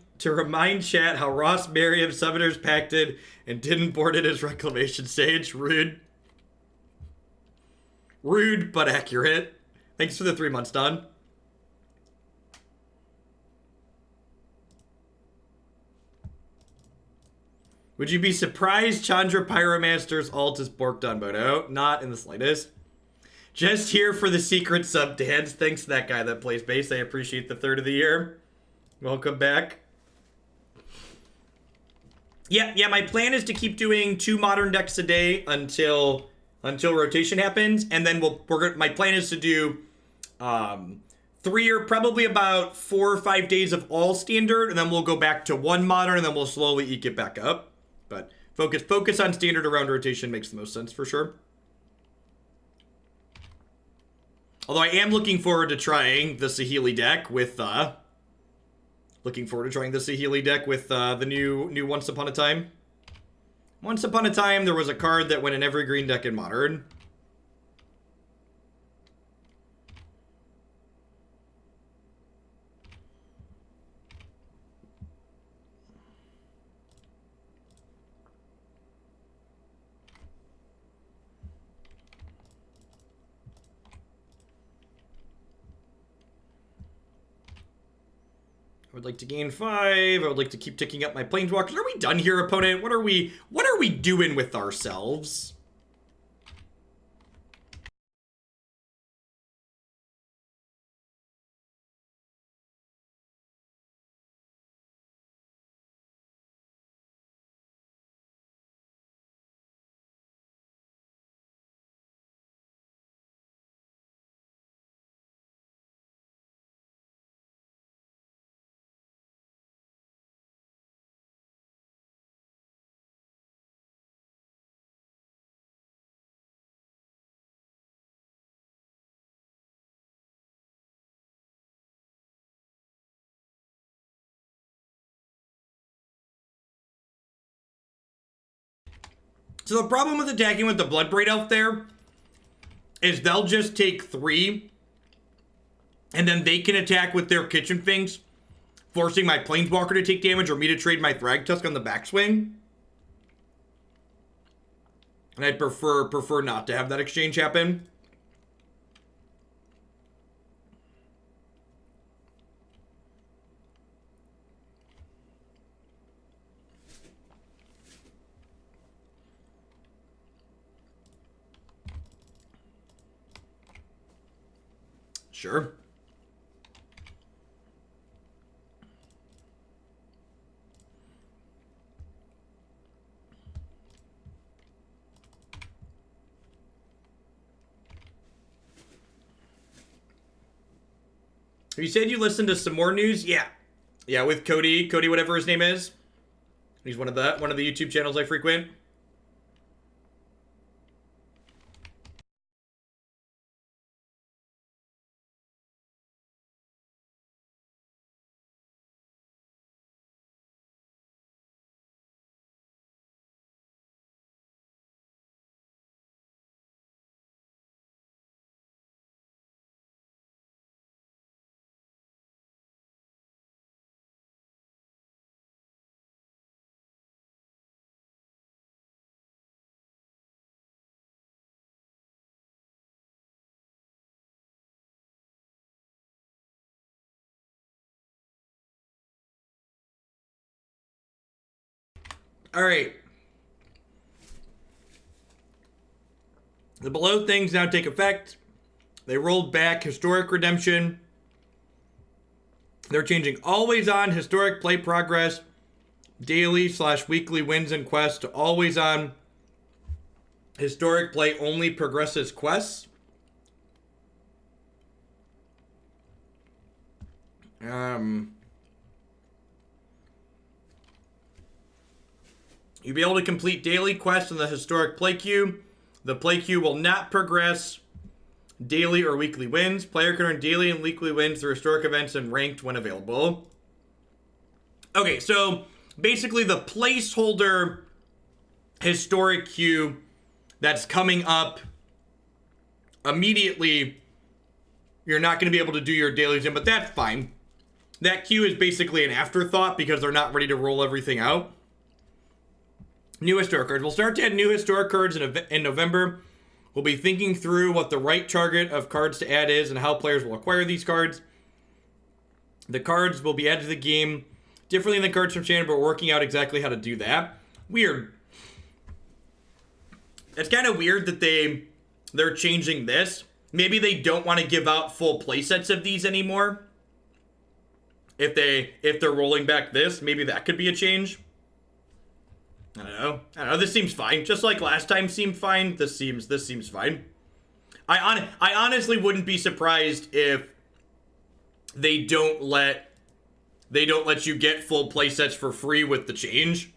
chat how Ross Merriam Summoners pacted and didn't board it as reclamation stage. Rude. Rude, but accurate. Thanks for the 3 months, Don. Would you be surprised Chandra Pyromancer's ult is borked on Moto? Not in the slightest. Just here for the secret sub dance. Thanks to that guy that plays base. I appreciate the 3rd of the year. Welcome back. Yeah, my plan is to keep doing 2 modern decks a day until rotation happens, and then my plan is to do 3 or probably about 4 or 5 days of all standard, and then we'll go back to 1 modern, and then we'll slowly eke it back up. But focus on standard around rotation makes the most sense for sure. Although I am looking forward to trying the Saheeli deck with the new Once Upon a Time. Once Upon a Time, there was a card that went in every green deck in Modern. I would like to gain 5. I would like to keep ticking up my planeswalkers. Are we done here, opponent? What are we doing with ourselves? So the problem with attacking with the Bloodbraid Elf there is they'll just take 3, and then they can attack with their Kitchen Finks, forcing my Planeswalker to take damage or me to trade my Thragtusk on the backswing. And I'd prefer not to have that exchange happen. Sure. You said you listened to some more news? Yeah. Yeah, with Cody, whatever his name is. He's one of the YouTube channels I frequent. All right. The below things now take effect. They rolled back Historic Redemption. They're changing always on Historic Play Progress, daily/weekly wins and quests to always on Historic Play only progresses quests. You'll be able to complete daily quests in the Historic Play Queue. The Play Queue will not progress daily or weekly wins. Player can earn daily and weekly wins through historic events and ranked when available. Okay, so basically the placeholder Historic Queue that's coming up immediately, you're not going to be able to do your dailies in, but that's fine. That queue is basically an afterthought because they're not ready to roll everything out. New historic cards. We'll start to add new historic cards in November. We'll be thinking through what the right target of cards to add is and how players will acquire these cards. The cards will be added to the game differently than the cards from Chandra, but we're working out exactly how to do that. Weird. It's kind of weird that they're changing this. Maybe they don't want to give out full playsets of these anymore. If they're rolling back this, maybe that could be a change. I don't know. This seems fine. Just like last time seemed fine. This seems fine. I honestly wouldn't be surprised if they don't let you get full playsets for free with the change,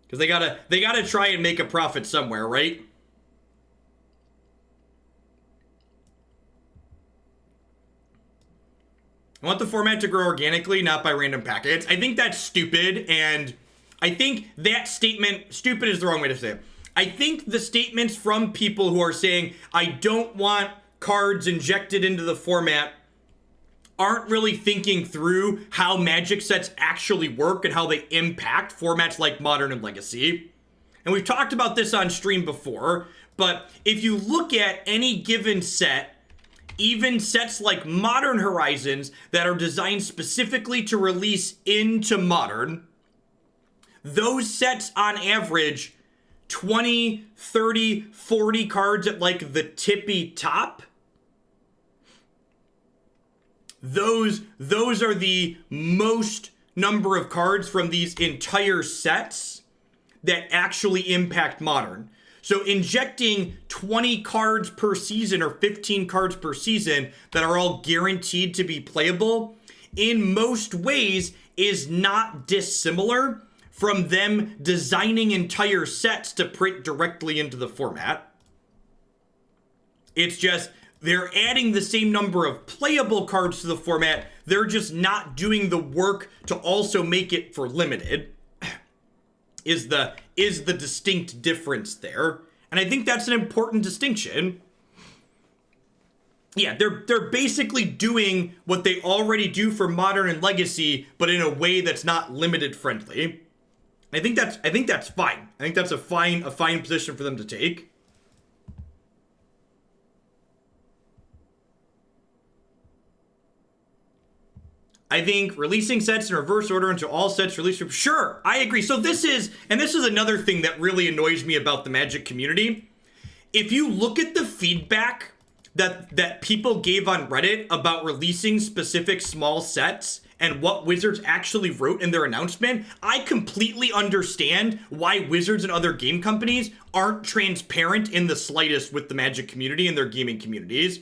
because they gotta try and make a profit somewhere, right? I want the format to grow organically, not by random packets. I think that's stupid, and I think that statement, stupid is the wrong way to say it. I think the statements from people who are saying, I don't want cards injected into the format, aren't really thinking through how Magic sets actually work and how they impact formats like Modern and Legacy. And we've talked about this on stream before, but if you look at any given set, even sets like Modern Horizons that are designed specifically to release into Modern, those sets on average 20, 30, 40 cards at like the tippy top. Those are the most number of cards from these entire sets that actually impact Modern. So injecting 20 cards per season or 15 cards per season that are all guaranteed to be playable in most ways is not dissimilar from them designing entire sets to print directly into the format. It's just they're adding the same number of playable cards to the format. They're just not doing the work to also make it for limited. Is the distinct difference there. And I think that's an important distinction. Yeah, they're basically doing what they already do for Modern and Legacy, but in a way that's not limited friendly. I think that's fine. I think that's a fine position for them to take. I think releasing sets in reverse order into all sets released from... Sure, I agree. So this is another thing that really annoys me about the Magic community. If you look at the feedback that people gave on Reddit about releasing specific small sets and what Wizards actually wrote in their announcement, I completely understand why Wizards and other game companies aren't transparent in the slightest with the Magic community and their gaming communities.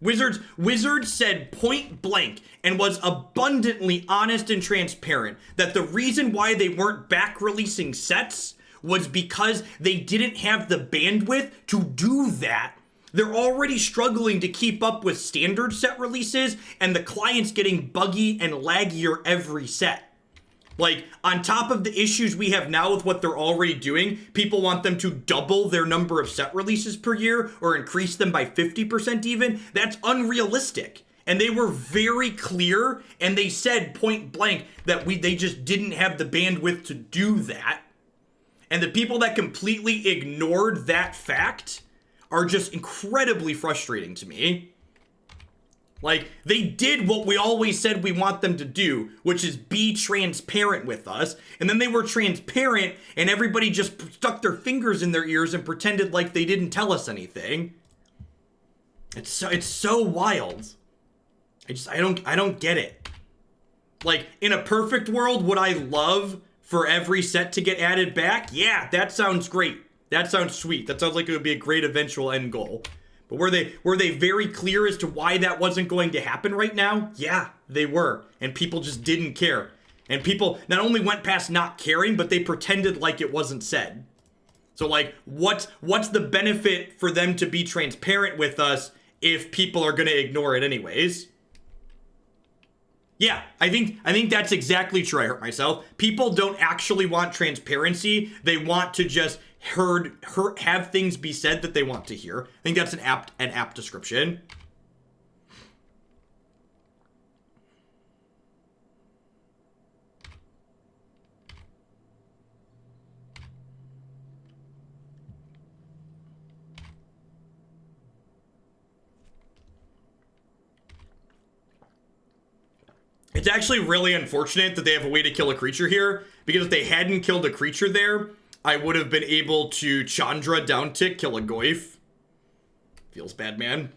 Wizards said point blank and was abundantly honest and transparent that the reason why they weren't back releasing sets was because they didn't have the bandwidth to do that. They're already struggling to keep up with standard set releases, and the client's getting buggy and laggier every set. Like, on top of the issues we have now with what they're already doing, people want them to double their number of set releases per year or increase them by 50% even. That's unrealistic. And they were very clear, and they said point blank that they just didn't have the bandwidth to do that. And the people that completely ignored that fact are just incredibly frustrating to me. Like, they did what we always said we want them to do, which is be transparent with us. And then they were transparent, and everybody just stuck their fingers in their ears and pretended like they didn't tell us anything. It's so wild. I don't get it. Like, in a perfect world, would I love for every set to get added back? Yeah, that sounds great. That sounds sweet. That sounds like it would be a great eventual end goal. But were they very clear as to why that wasn't going to happen right now? Yeah, they were. And people just didn't care. And people not only went past not caring, but they pretended like it wasn't said. So, like, what's the benefit for them to be transparent with us if people are going to ignore it anyways? Yeah, I think that's exactly true. I hurt myself. People don't actually want transparency. They want to just have things be said that they want to hear. I think that's an apt description. It's actually really unfortunate that they have a way to kill a creature here, because if they hadn't killed a creature there, I would have been able to Chandra downtick, kill a Goyf. Feels bad, man.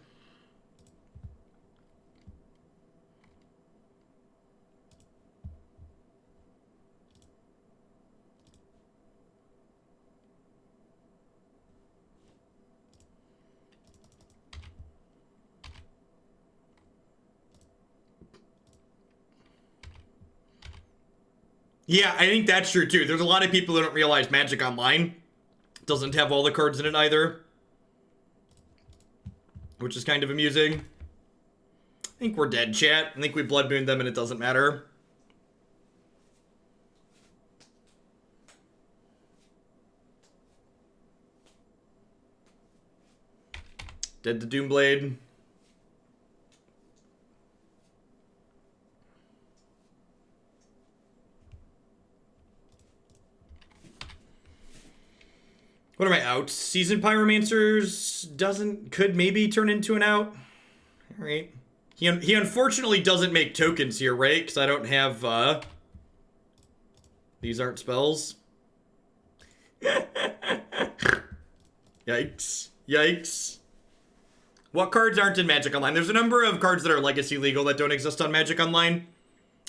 Yeah, I think that's true too. There's a lot of people who don't realize Magic Online doesn't have all the cards in it either, which is kind of amusing. I think we're dead, chat. I think we Blood Mooned them and it doesn't matter. Dead to Doomblade. What are my outs? Seasoned Pyromancers could maybe turn into an out. All right. He unfortunately doesn't make tokens here, right? Because I don't have, these aren't spells. Yikes. Yikes. What cards aren't in Magic Online? There's a number of cards that are legacy legal that don't exist on Magic Online.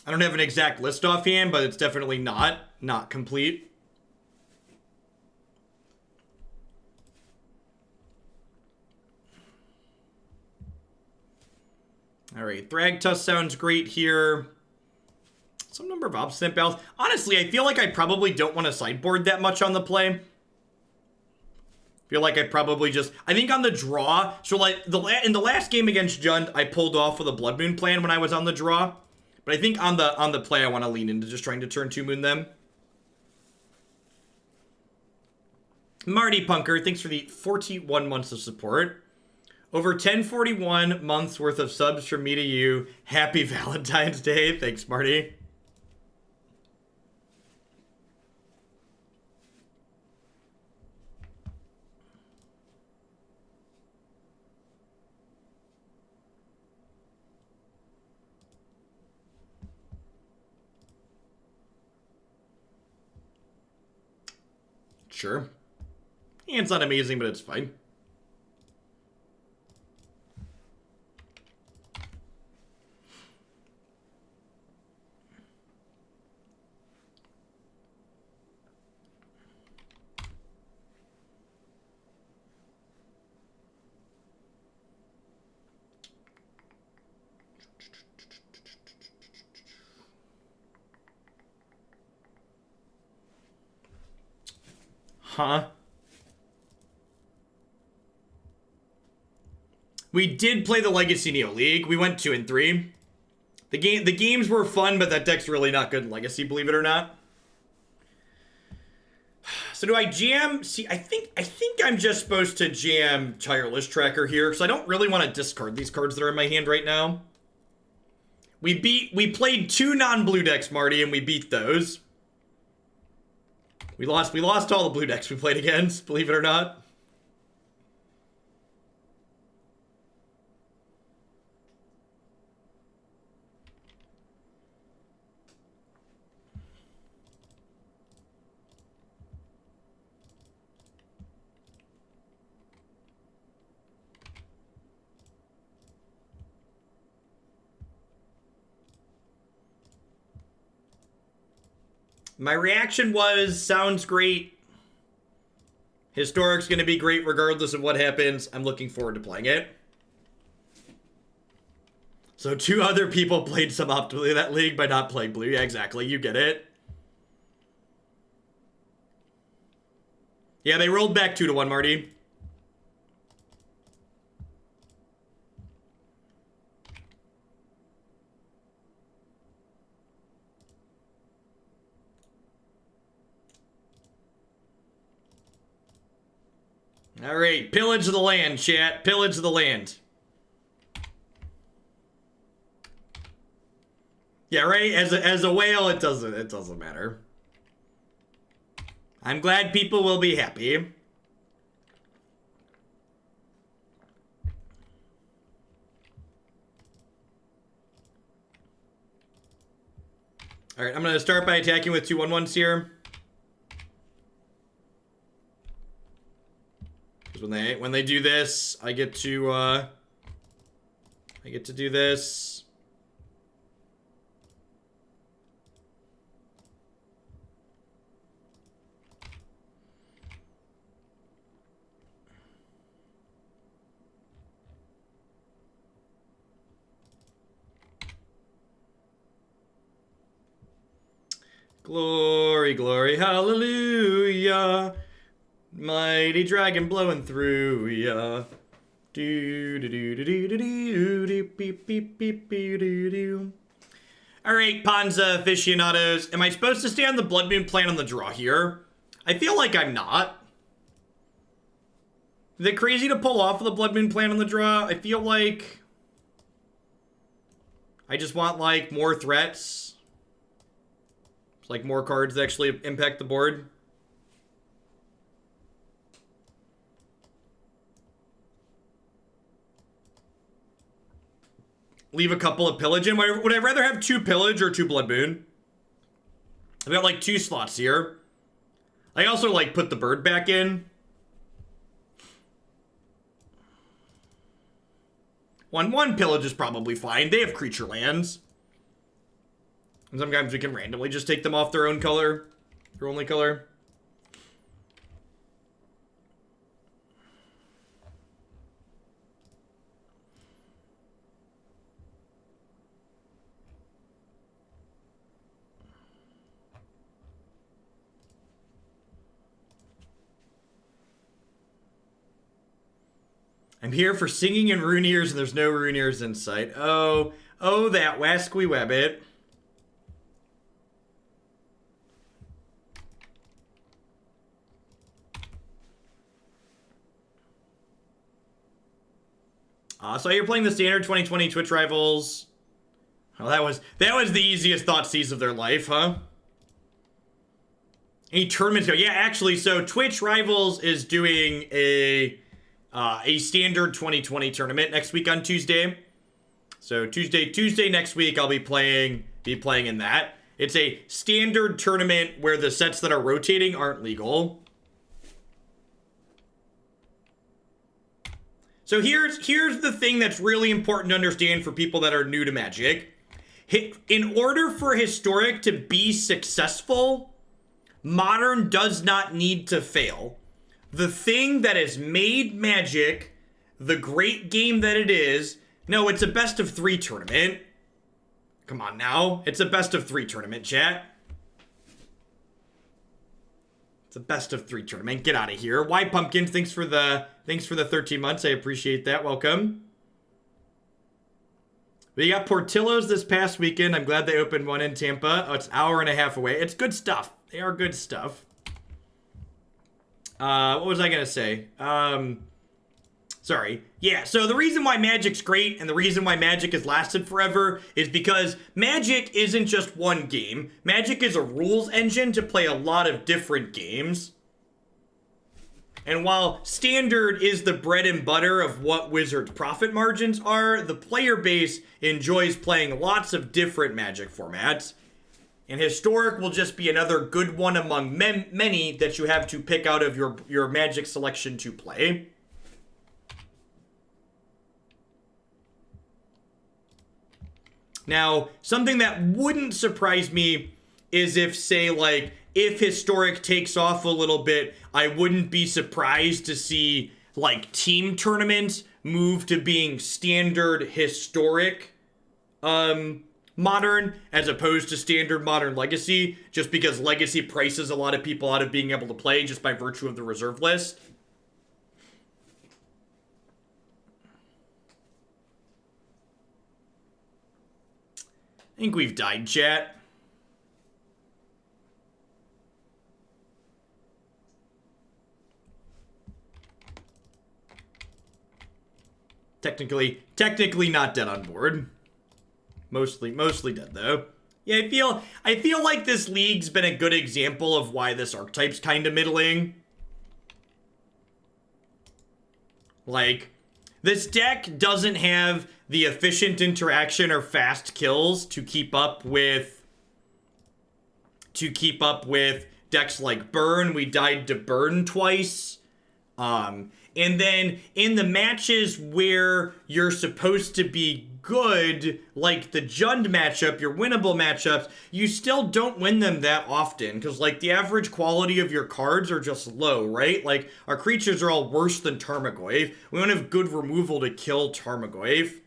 I don't have an exact list offhand, but it's definitely not complete. Alright, Thragtusk sounds great here. Some number of Obstinate Baloth. Honestly, I feel like I probably don't want to sideboard that much on the play. Feel like I probably just... I think on the draw... So, like, in the last game against Jund, I pulled off with a Blood Moon plan when I was on the draw. But I think on the play, I want to lean into just trying to turn 2 Moon them. Marty Punker, thanks for the 41 months of support. Over 1041 months worth of subs from me to you. Happy Valentine's Day. Thanks, Marty. Sure. Yeah, it's not amazing, but it's fine. Huh? We did play the Legacy Neo League. We went 2 and 3. The games were fun, but that deck's really not good in Legacy, believe it or not. So do I jam? See, I think I'm just supposed to jam Tireless Tracker here, because I don't really want to discard these cards that are in my hand right now. We played 2 non-blue decks, Marty, and we beat those. We lost all the blue decks we played against, believe it or not. My reaction was, sounds great. Historic's going to be great regardless of what happens. I'm looking forward to playing it. So 2 other people played suboptimally in that league by not playing blue. Yeah, exactly. You get it. Yeah, they rolled back 2-1, Marty. All right, pillage of the land, chat. Pillage of the land. Yeah, right. As a whale, it doesn't matter. I'm glad people will be happy. All right, I'm gonna start by attacking with 2 1/1s here. Because when they do this, I get to do this. Glory, glory, hallelujah. Mighty dragon blowing through ya. Do do do do do do do do beep beep beep beep do do. All right, Ponza aficionados. Am I supposed to stay on the Blood Moon plan on the draw here? I feel like I'm not. Is it crazy to pull off the Blood Moon plan on the draw? I feel like I just want like more threats. Like more cards that actually impact the board. Leave a couple of pillage in. Would I rather have 2 pillage or 2 blood moon? I've got like 2 slots here. I also like put the bird back in. One pillage is probably fine. They have creature lands. And sometimes we can randomly just take them off their own color. Their only color. I'm here for singing and rune ears, and there's no rune ears in sight. Oh, that wasky wabbit. So you're playing the standard 2020 Twitch Rivals. Oh, that was the easiest Thoughtseize of their life, huh? Any tournaments go? Yeah, actually, so Twitch Rivals is doing a standard 2020 tournament next week on Tuesday. So Tuesday next week, I'll be playing in that. It's a standard tournament where the sets that are rotating aren't legal. So here's the thing that's really important to understand for people that are new to Magic. In order for Historic to be successful, Modern does not need to fail. The thing that has made Magic the great game that it is, no, it's a best of 3 tournament. Come on now. It's a best of 3 tournament, chat. It's a best of 3 tournament. Get out of here. Why Pumpkins? Thanks for the 13 months. I appreciate that. Welcome. We got Portillo's this past weekend. I'm glad they opened one in Tampa. Oh, it's an hour and a half away. It's good stuff. They are good stuff. What was I gonna say? Sorry. Yeah, so the reason why Magic's great and the reason why Magic has lasted forever is because Magic isn't just one game. Magic is a rules engine to play a lot of different games. And while Standard is the bread and butter of what Wizards' profit margins are, the player base enjoys playing lots of different Magic formats. And Historic will just be another good one among many that you have to pick out of your Magic selection to play. Now, something that wouldn't surprise me is if, say, like, if Historic takes off a little bit, I wouldn't be surprised to see, like, team tournaments move to being Standard Historic Modern as opposed to Standard Modern Legacy, just because Legacy prices a lot of people out of being able to play just by virtue of the reserve list. I think we've died, chat. Technically not dead on board. Mostly dead though. Yeah, I feel like this league's been a good example of why this archetype's kind of middling. Like, this deck doesn't have the efficient interaction or fast kills to keep up with decks like Burn. We died to Burn twice. And then in the matches where you're supposed to be good, like the Jund matchup, your winnable matchups, you still don't win them that often because, like, the average quality of your cards are just low, right? Like, our creatures are all worse than Tarmogoyf. We don't have good removal to kill Tarmogoyf.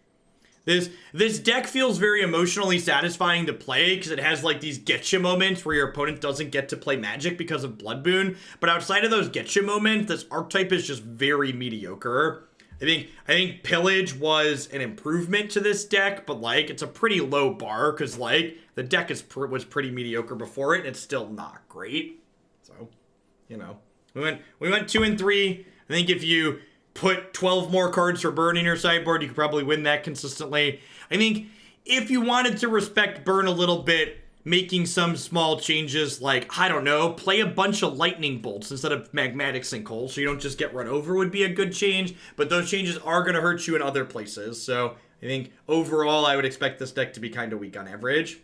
This deck feels very emotionally satisfying to play because it has, like, these getcha moments where your opponent doesn't get to play Magic because of Blood Boon. But outside of those getcha moments, this archetype is just very mediocre. I think Pillage was an improvement to this deck, but, like, it's a pretty low bar because, like, the deck was pretty mediocre before it, and it's still not great. So, you know, we went 2 and 3. I think if you put 12 more cards for Burn in your sideboard, you could probably win that consistently. I think if you wanted to respect Burn a little bit, making some small changes like, I don't know, play a bunch of lightning bolts instead of Magmatic Sinkhole so you don't just get run over would be a good change, but those changes are going to hurt you in other places. So I think overall I would expect this deck to be kind of weak on average.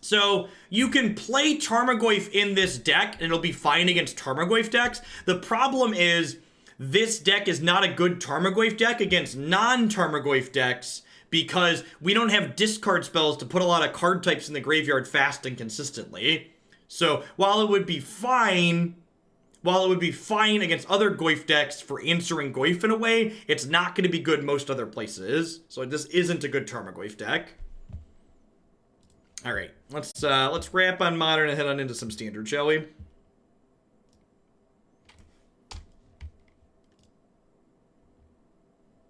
So you can play Tarmogoyf in this deck and it'll be fine against Tarmogoyf decks. The problem is this deck is not a good Tarmogoyf deck against non-Tarmogoyf decks because we don't have discard spells to put a lot of card types in the graveyard fast and consistently. So while it would be fine against other Goyf decks for answering Goyf in a way, it's not going to be good most other places. So this isn't a good Tarmogoyf deck. All right, let's wrap on Modern and head on into some Standard, shall we?